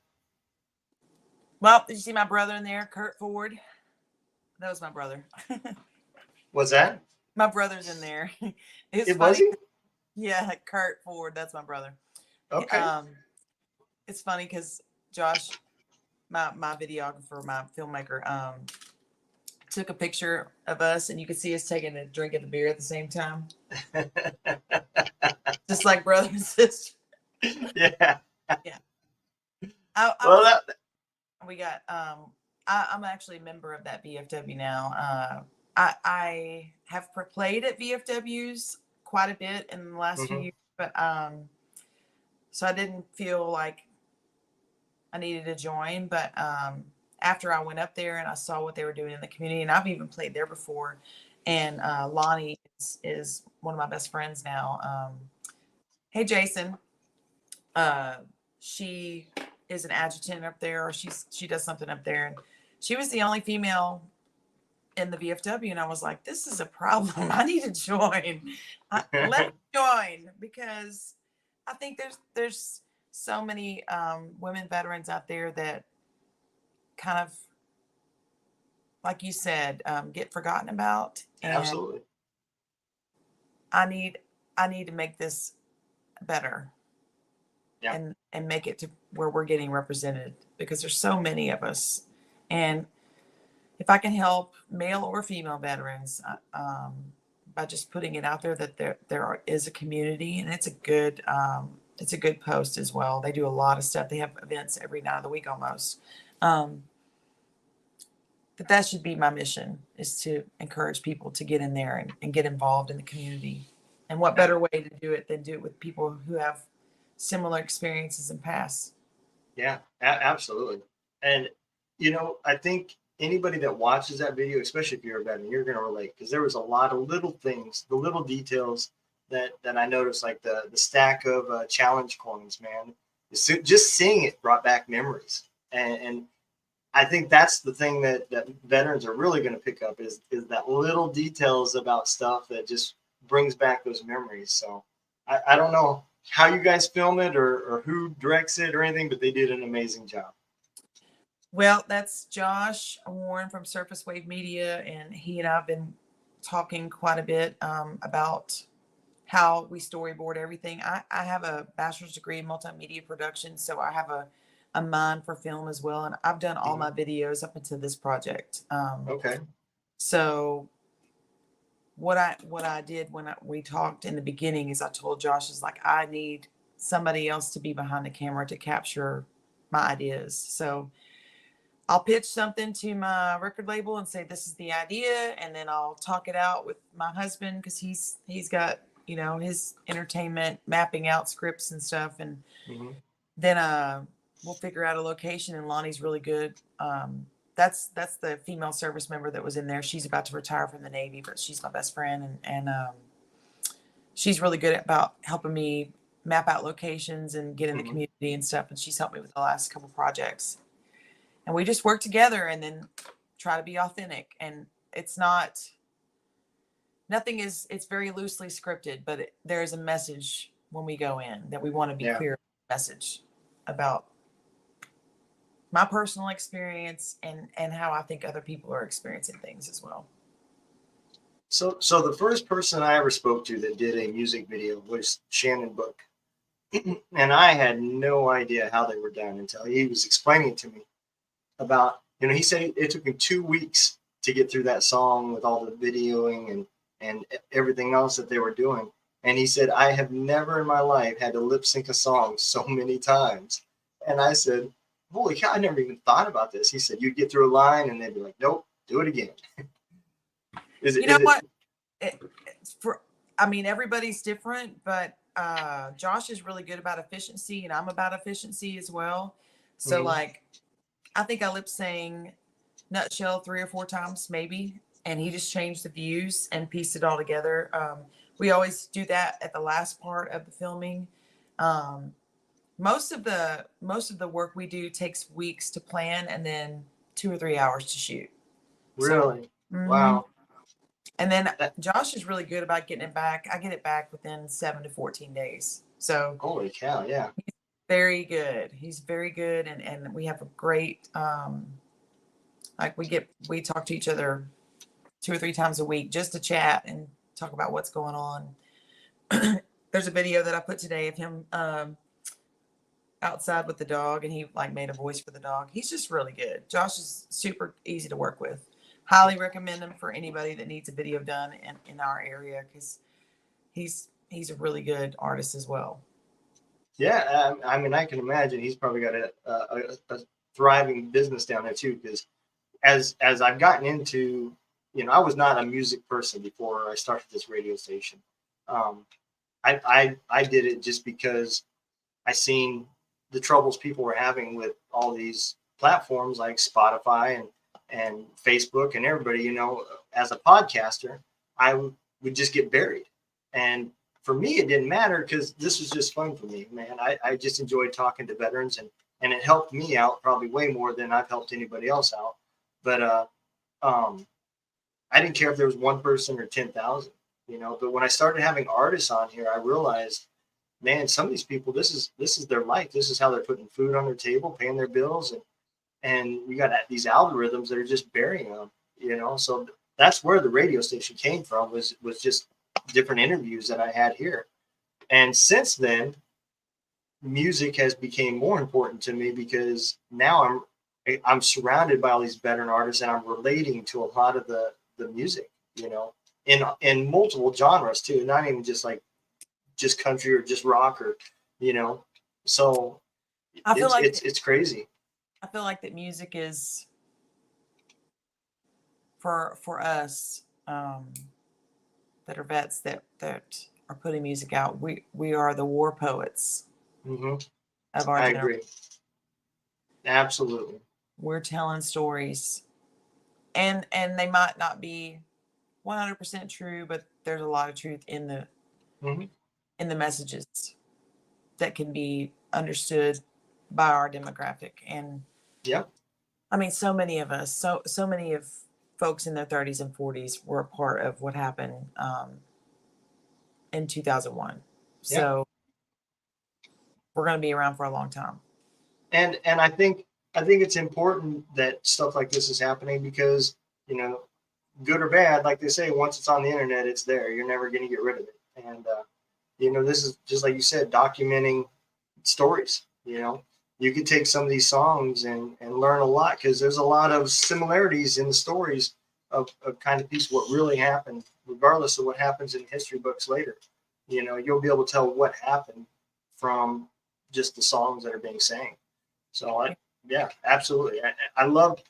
Well, did you see my brother in there, Kurt Ford? That was my brother. Was that? My brother's in there. It's It funny. was he? Yeah, Kurt Ford. That's my brother. Okay. It's funny because Josh, my videographer, my filmmaker, took a picture of us, and you could see us taking a drink of the beer at the same time, just like brother and sister. Yeah. Yeah. Well, We got. I'm actually a member of that VFW now. I have played at VFWs quite a bit in the last few years, but so I didn't feel like I needed to join. But after I went up there and I saw what they were doing in the community, and I've even played there before, and Lonnie is one of my best friends now. Hey, Jason. She is an adjutant up there, or she does something up there, and she was the only female in the VFW, and I was like, this is a problem. I need to join. Let me join, because I think there's so many women veterans out there that kind of, like you said, get forgotten about. And absolutely. I need to make this better. Yeah. And make it to where we're getting represented, because there's so many of us. And if I can help male or female veterans by just putting it out there that there is a community, and it's a good post as well. They do a lot of stuff. They have events every night of the week almost. But that should be my mission, is to encourage people to get in there and get involved in the community. And what better way to do it than do it with people who have similar experiences and past. Yeah, absolutely. And, I think anybody that watches that video, especially if you're a veteran, you're going to relate, because there was a lot of little things, the little details that I noticed, like the stack of challenge coins, man. Just seeing it brought back memories. And I think that's the thing that veterans are really going to pick up is that little details about stuff that just brings back those memories. So I don't know how you guys film it or who directs it or anything, but they did an amazing job. Well, that's Josh Warren from Surface Wave Media, and he and I have been talking quite a bit about how we storyboard everything. I have a bachelor's degree in multimedia production, so I have a mind for film as well, and I've done all my videos up until this project. Okay. So what I did when we talked in the beginning is I told Josh, is like, I need somebody else to be behind the camera to capture my ideas. So I'll pitch something to my record label and say this is the idea, and then I'll talk it out with my husband because he's got, you know, his entertainment mapping out scripts and stuff, and Mm-hmm. then we'll figure out a location. And Lonnie's really good. That's the female service member that was in there. She's about to retire from the Navy, but she's my best friend, and she's really good about helping me map out locations and get in the Mm-hmm. community and stuff. And she's helped me with the last couple projects. And we just work together and then try to be authentic. And it's very loosely scripted, but there is a message when we go in that we want to be clear message about my personal experience and how I think other people are experiencing things as well. So the first person I ever spoke to that did a music video was Shannon Book. And I had no idea how they were done until he was explaining it to me about, you know, he said it took him 2 weeks to get through that song with all the videoing and everything else that they were doing. And he said, I have never in my life had to lip sync a song so many times. And I said, holy cow, I never even thought about this. He said, you'd get through a line and they'd be like, nope, do it again. Everybody's different, but Josh is really good about efficiency, and I'm about efficiency as well. So like, I think I lip sang Nutshell 3 or 4 times maybe, and he just changed the views and pieced it all together. We always do that at the last part of the filming. Most of the work we do takes weeks to plan and then 2 or 3 hours to shoot. Really? So, Wow. And then Josh is really good about getting it back. I get it back within 7 to 14 days. So holy cow, yeah. He's very good. He's very good. And we have a great, we talk to each other 2 or 3 times a week just to chat and talk about what's going on. There's a video that I put today of him outside with the dog, and he like made a voice for the dog. He's just really good. Josh is super easy to work with. Highly recommend him for anybody that needs a video done in our area, because he's a really good artist as well. Yeah, I mean, I can imagine he's probably got a thriving business down there too. Because as I've gotten into, you know, I was not a music person before I started this radio station. I did it just because I seen the troubles people were having with all these platforms like Spotify and Facebook and everybody. You know, as a podcaster, I would just get buried. And for me, it didn't matter because this was just fun for me, man. I just enjoyed talking to veterans, and it helped me out probably way more than I've helped anybody else out. But I didn't care if there was 1 person or 10,000, you know. But when I started having artists on here, I realized, man, some of these people, this is their life. This is how they're putting food on their table, paying their bills, and you got these algorithms that are just burying them, you know. So that's where the radio station came from, was just different interviews that I had here. And since then, music has become more important to me because now I'm surrounded by all these veteran artists, and I'm relating to a lot of the music, you know, in multiple genres too, not even just country or just rock or, you know. So I feel like it's crazy. I feel like that music is for us that are vets that are putting music out. We are the war poets of our generation. Agree. Absolutely. We're telling stories, and they might not be 100% true, but there's a lot of truth in the messages that can be understood by our demographic. And I mean, so many of us, so many of folks in their 30s and 40s were a part of what happened in 2001. So we're going to be around for a long time. And I think it's important that stuff like this is happening because, you know, good or bad, like they say, once it's on the internet, it's there. You're never going to get rid of it. And, you know, this is just like you said, documenting stories. You know, you could take some of these songs and learn a lot, because there's a lot of similarities in the stories of kind of piece what really happened, regardless of what happens in history books later. You know, you'll be able to tell what happened from just the songs that are being sang. So Yeah, absolutely. I love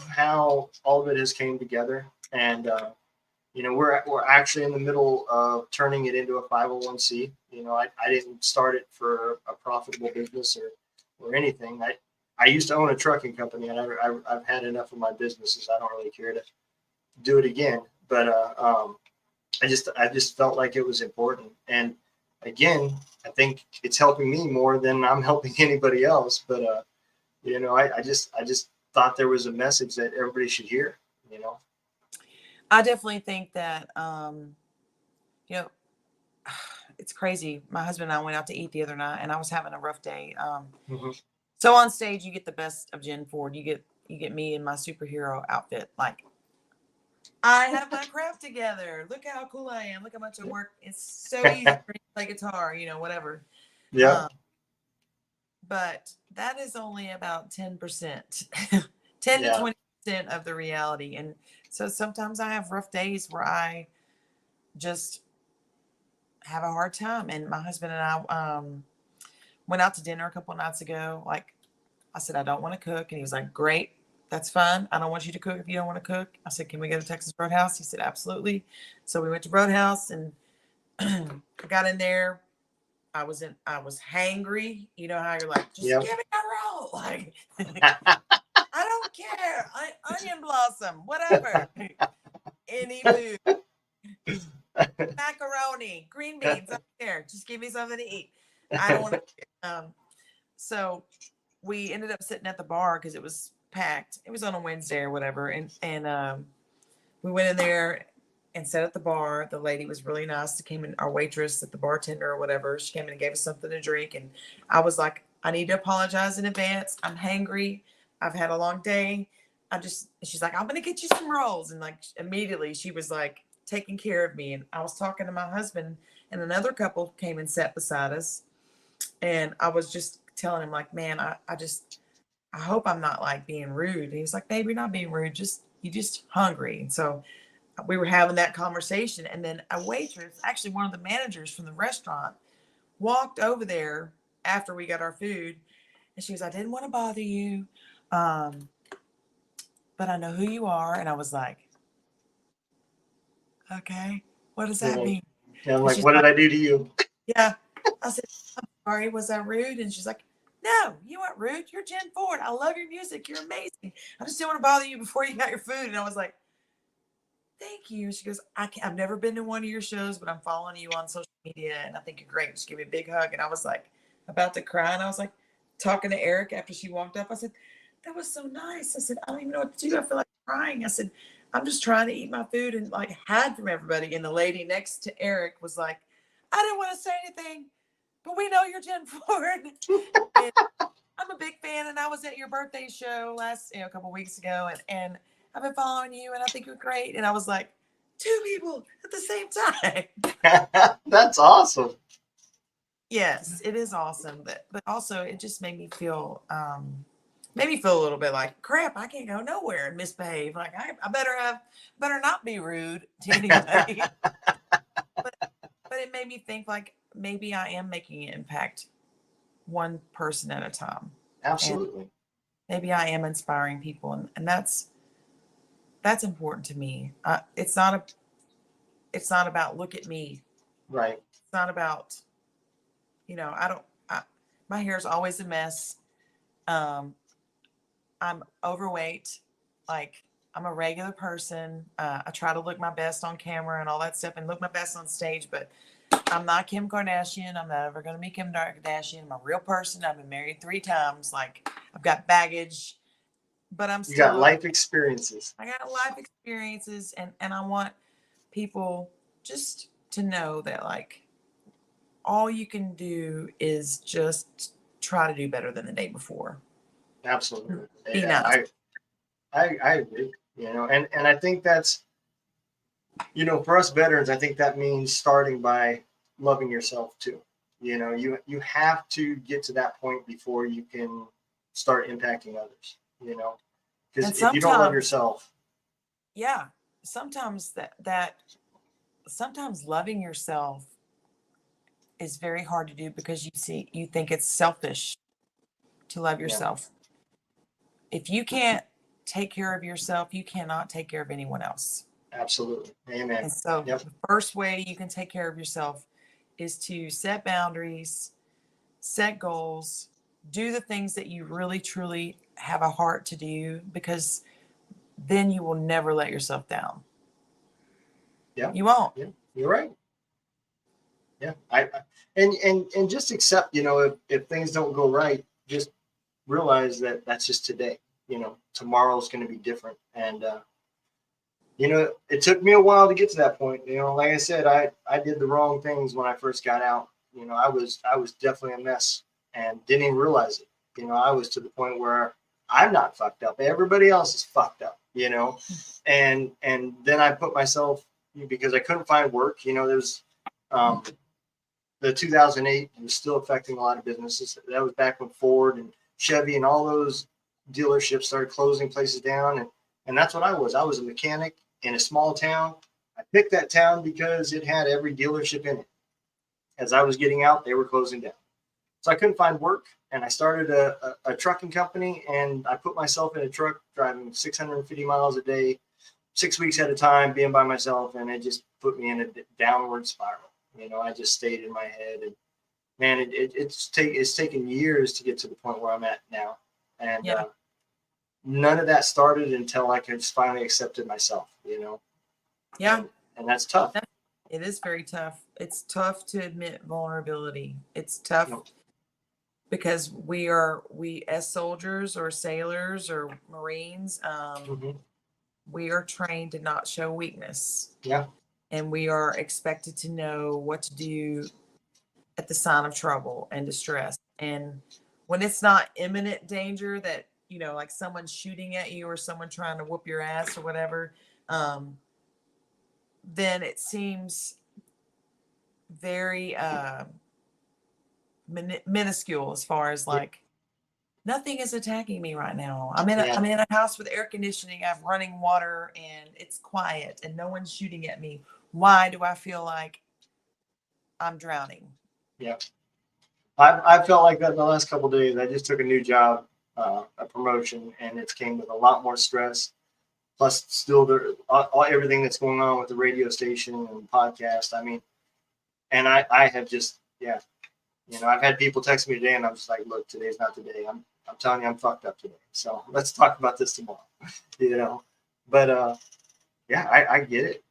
how all of it has came together, and we're actually in the middle of turning it into a 501c. I didn't start it for a profitable business or anything. I used to own a trucking company, and I've had enough of my businesses. I don't really care to do it again. But I just felt like it was important. And again, I think it's helping me more than I'm helping anybody else. But I just thought there was a message that everybody should hear. I definitely think that, you know, it's crazy. My husband and I went out to eat the other night, and I was having a rough day. Mhm. So on stage, you get the best of Jenn Ford. You get me in my superhero outfit. Like, I have my craft together. Look how cool I am. Look how much I work. It's so easy for me to play guitar. Whatever. Yeah, Um, but that is only about 10%, 10 to yeah, 20% of the reality. And so sometimes I have rough days where I just have a hard time. And my husband and I went out to dinner a couple of nights ago. Like, I said, I don't want to cook. And he was like, great, that's fine. I don't want you to cook if you don't want to cook. I said, can we go to Texas Roadhouse? He said, absolutely. So we went to Roadhouse, and I got in there. I was hangry. You know how you're like, just yep. give me a roll. Like, I don't care. Onion blossom, whatever. Any food, macaroni, green beans, I don't care. Just give me something to eat. I don't want to. So we ended up sitting at the bar because it was packed. It was on a Wednesday or whatever, and we went in there and sat at the bar. The lady was really nice. She came in, our waitress, at the bartender or whatever. She came in and gave us something to drink, and I was like, I need to apologize in advance. I'm hangry. I've had a long day. She's like, I'm gonna get you some rolls, and like immediately she was like taking care of me. And I was talking to my husband, and another couple came and sat beside us, and I was just telling him like, man, I hope I'm not like being rude. And he was like, babe, you're not being rude. You're just hungry. And so we were having that conversation. And then a waitress, actually one of the managers from the restaurant, walked over there after we got our food. And she was, I didn't want to bother you. But I know who you are. And I was like, okay, what does You're that like, mean? yeah, I'm And like, she's what did like, I do to you? yeah. I said, I'm sorry, was I rude? And she's like, no, you weren't rude. You're Jenn Ford. I love your music. You're amazing. I just didn't want to bother you before you got your food. And I was like, thank you. She goes, I've never been to one of your shows, but I'm following you on social media and I think you're great. She gave me a big hug. And I was like, about to cry. And I was like, talking to Eric after she walked up. I said, that was so nice. I said, I don't even know what to do. I feel like crying. I said, I'm just trying to eat my food and like hide from everybody. And the lady next to Eric was like, I didn't want to say anything, but we know you're Jenn Ford. And I'm a big fan, and I was at your birthday show a couple weeks ago, and I've been following you, and I think you're great. And I was like, two people at the same time. That's awesome. Yes, it is awesome, but also it just made me feel a little bit like crap. I can't go nowhere and misbehave. Like I better not be rude to anybody. But it made me think like maybe I am making an impact one person at a time. And Absolutely. maybe I am inspiring people, and that's important to me. It's not about look at me. Right. It's not about, I don't my hair is always a mess. Um I'm overweight. Like, I'm a regular person. I try to look my best on camera and all that stuff and look my best on stage, but I'm not Kim Kardashian. I'm not ever going to be Kim Kardashian. I'm a real person. I've been married 3 times. Like, I've got baggage, but I'm You still got life experiences. I got life experiences, and I want people just to know that like all you can do is just try to do better than the day before. Absolutely. Be Yeah, nice. I agree. And I think that's, for us veterans, I think that means starting by loving yourself too. You have to get to that point before you can start impacting others, because And if you don't love sometimes, yourself, yeah, sometimes sometimes loving yourself is very hard to do because you think it's selfish to love yeah, yourself. if you can't take care of yourself, you cannot take care of anyone else. Absolutely. Amen. And so Yep. the first way you can take care of yourself is to set boundaries, set goals, do the things that you really truly have a heart to do, because then you will never let yourself down. Yeah. You won't. Yeah. You're right. Yeah. And just accept, if things don't go right, just realize that that's just today. Tomorrow's going to be different. And, it took me a while to get to that point. Like I said, I did the wrong things when I first got out. I was definitely a mess and didn't even realize it. I was to the point where I'm not fucked up. Everybody else is fucked up, and then I put myself, because I couldn't find work. There's the 2008 was still affecting a lot of businesses. That was back when Ford and Chevy and all those dealerships started closing places down. And that's what I was. I was a mechanic in a small town. I picked that town because it had every dealership in it. As I was getting out, they were closing down. So I couldn't find work. And I started a trucking company, and I put myself in a truck driving 650 miles a day, 6 weeks at a time, being by myself. And it just put me in a downward spiral. I just stayed in my head, and man, it's taken years to get to the point where I'm at now. And none of that started until I could just finally accepted myself, Yeah. And that's tough. It is very tough. It's tough to admit vulnerability. It's tough because we as soldiers or sailors or Marines, we are trained to not show weakness. Yeah. And we are expected to know what to do at the sign of trouble and distress. And when it's not imminent danger that, like someone shooting at you or someone trying to whoop your ass or whatever, then it seems very minuscule as far as like, nothing is attacking me right now. I'm in a house with air conditioning. I have running water and it's quiet and no one's shooting at me. Why do I feel like I'm drowning? Yeah. I felt like that the last couple of days. I just took a new job, a promotion, and it came with a lot more stress. Plus, still everything that's going on with the radio station and podcast. I mean, and I have just, I've had people text me today, and I'm just like, look, today's not the day. I'm telling you, I'm fucked up today. So let's talk about this tomorrow. But I get it.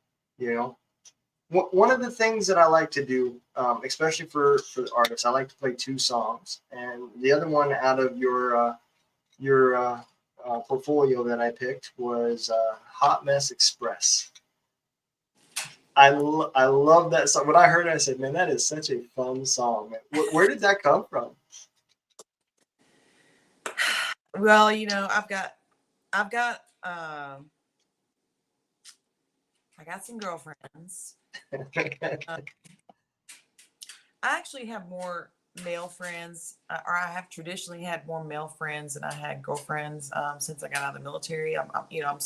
One of the things that I like to do, especially for the artists, I like to play 2 songs, and the other one out of your portfolio that I picked was Hot Mess Express. I love that song. When I heard it, I said, man, that is such a fun song. Where did that come from? Well, I've got I got some girlfriends. I actually have more male friends, or I have traditionally had more male friends than I had girlfriends since I got out of the military. I'm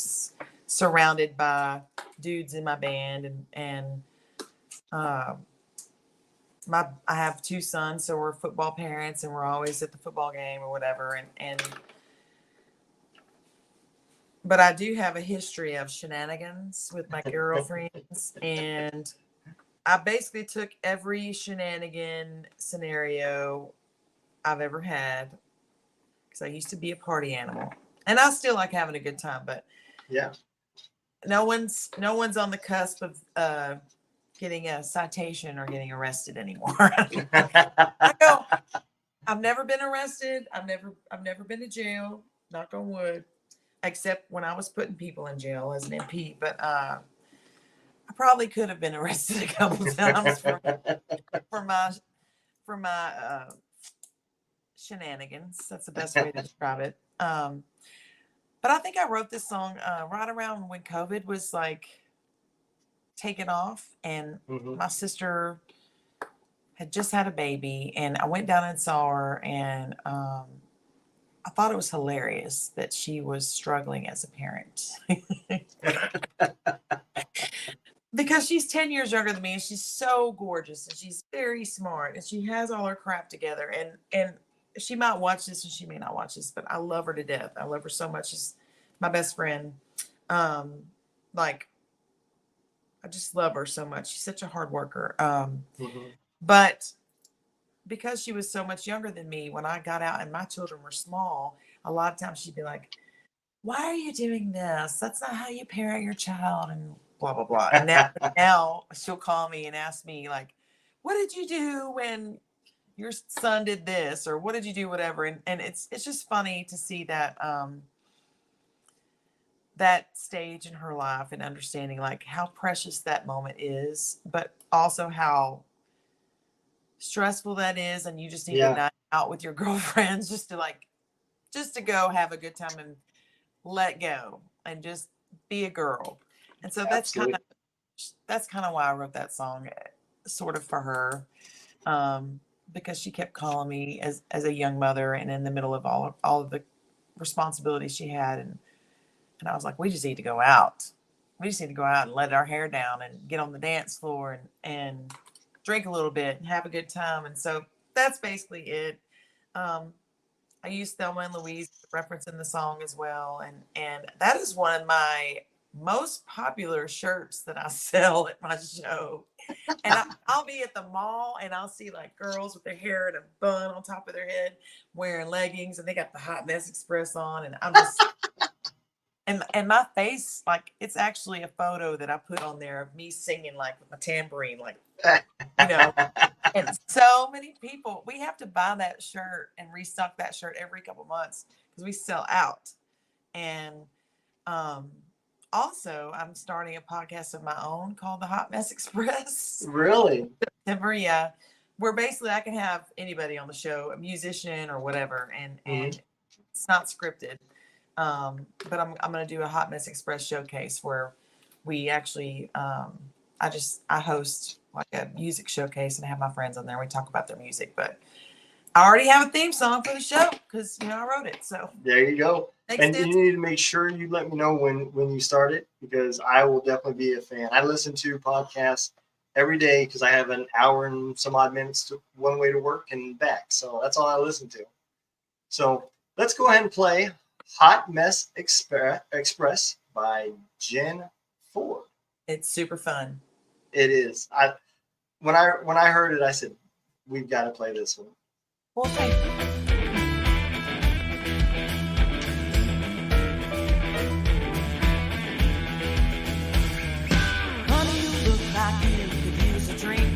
surrounded by dudes in my band, and I have 2 sons, so we're football parents, and we're always at the football game or whatever, but I do have a history of shenanigans with my girlfriends, and I basically took every shenanigan scenario I've ever had, because I used to be a party animal, and I still like having a good time, but no one's on the cusp of getting a citation or getting arrested anymore. I've never been arrested. I've never been to jail, knock on wood, except when I was putting people in jail as an MP, but I probably could have been arrested a couple times for my shenanigans. That's the best way to describe it. But I think I wrote this song right around when COVID was like taking off, and my sister had just had a baby, and I went down and saw her, and I thought it was hilarious that she was struggling as a parent. Because she's 10 years younger than me, and she's so gorgeous, and she's very smart, and she has all her crap together, and she might watch this and she may not watch this, but I love her to death. I love her so much. She's my best friend. Like, I just love her so much. She's such a hard worker. But because she was so much younger than me, when I got out and my children were small, a lot of times she'd be like, why are you doing this? That's not how you parent your child, and blah, blah, blah. And now she'll call me and ask me, like, what did you do when your son did this? Or what did you do, whatever. And it's just funny to see that that stage in her life and understanding like how precious that moment is, but also how stressful that is. And you just need to night out with your girlfriends just to go have a good time and let go and just be a girl. And so that's kind of why I wrote that song, sort of for her, because she kept calling me as a young mother and in the middle of all of the responsibilities she had. And I was like, we just need to go out. We just need to go out and let our hair down and get on the dance floor and drink a little bit and have a good time. And so that's basically it. I used Thelma and Louise reference in the song as well. And that is one of my most popular shirts that I sell at my show. And I'll be at the mall and I'll see like girls with their hair in a bun on top of their head wearing leggings, and they got the Hot Mess Express on, and I'm just and my face, like, it's actually a photo that I put on there of me singing like with my tambourine, like, you know. And so many people, we have to buy that shirt and restock that shirt every couple months because we sell out. And also, I'm starting a podcast of my own called The Hot Mess Express. Really? September, yeah. Where basically I can have anybody on the show, a musician or whatever, and it's not scripted. But I'm going to do a Hot Mess Express showcase where we actually, I host like a music showcase and have my friends on there. We talk about their music, but I already have a theme song for the show because, you know, I wrote it. So there you go. And you need to make sure you let me know when you start it, because I will definitely be a fan. I listen to podcasts every day because I have an hour and some odd minutes to one way to work and back. So that's all I listen to. So let's go ahead and play Hot Mess Express by Jenn Ford. It's super fun. It is. When I heard it, I said, we've got to play this one. Well, thank you. Honey, you look like you could use a drink.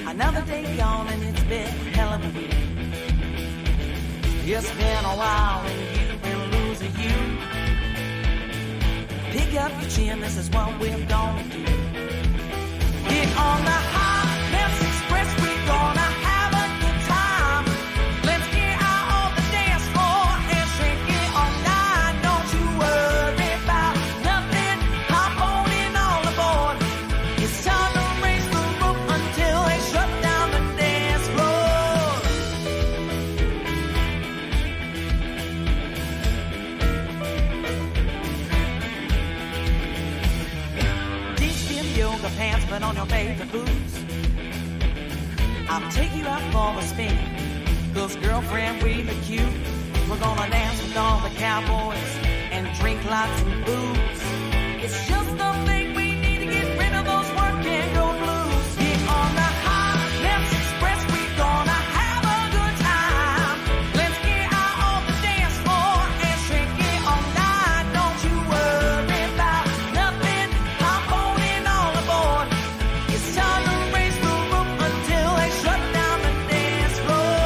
Another day gone and it's been a hell of a week. It's been a while and you've been losing you. Pick up your chin, this is what we're gonna do. Get on the Hot Mess Express, we're gonna have a good time. Let's get out on the dance floor and shake it all night. Don't you worry about nothing, hop on in all aboard. It's time to raise the roof until they shut down the dance floor. Deep skin yoga pants, put on your favorite boots. I'll take you out for a spin. Cause girlfriend, we look cute. We're gonna dance with all the cowboys and drink lots of booze. It's just the thing we need to get rid of those work and go blues. Get on the Hot Mess Express, we're gonna have a good time. Let's get out on the dance floor and shake it all night. Don't you worry about nothing, hop on in all aboard. It's time to raise the roof until they shut down the dance floor.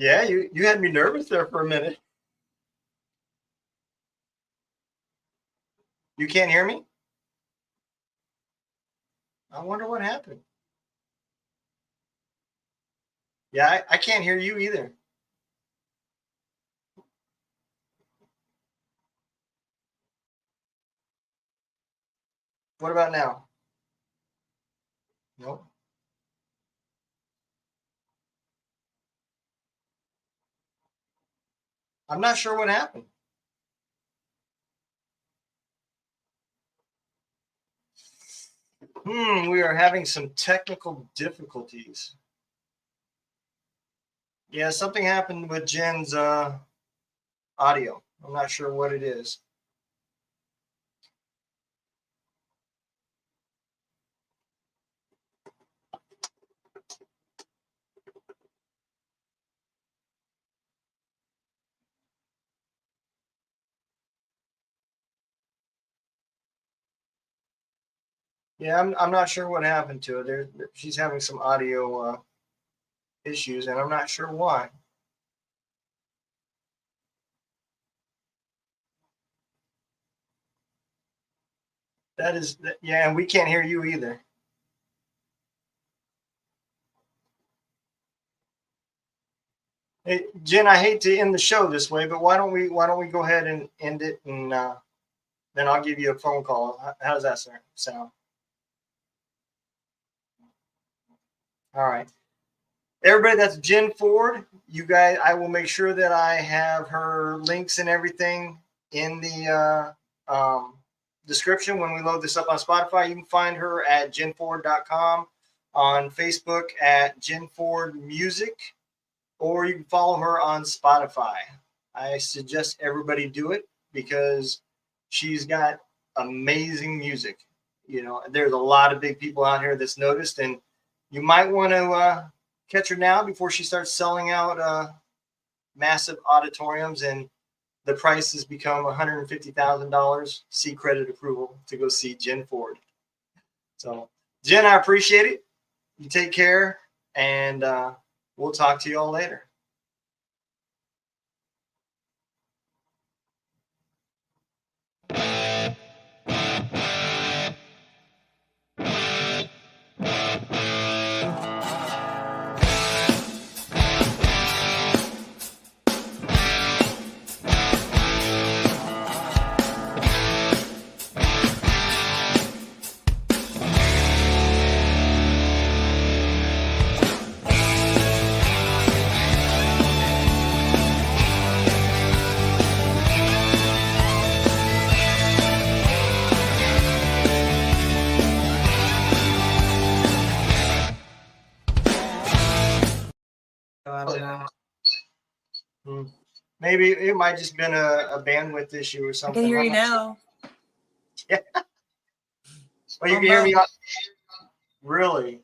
Yeah, you had me nervous there for a minute. You can't hear me? I wonder what happened. Yeah, I can't hear you either. What about now? Nope. I'm not sure what happened. We are having some technical difficulties. Yeah, something happened with Jenn's audio. I'm not sure what it is. Yeah, I'm not sure what happened to it. She's having some audio issues, and I'm not sure why. Yeah, and we can't hear you either. Hey, Jenn, I hate to end the show this way, but why don't we go ahead and end it, and then I'll give you a phone call. How does that sound? All right. Everybody, that's Jenn Ford. You guys, I will make sure that I have her links and everything in the description when we load this up on Spotify. You can find her at jennford.com, on Facebook at Jenn Ford Music, or you can follow her on Spotify. I suggest everybody do it because she's got amazing music. You know, there's a lot of big people out here that's noticed, and you might want to catch her now before she starts selling out massive auditoriums and the prices become $150,000. See credit approval to go see Jenn Ford. So, Jenn, I appreciate it. You take care, and we'll talk to you all later. I don't know. Maybe it might just been a bandwidth issue or I something. can hear you now. Yeah. Well, you can hear me. Really?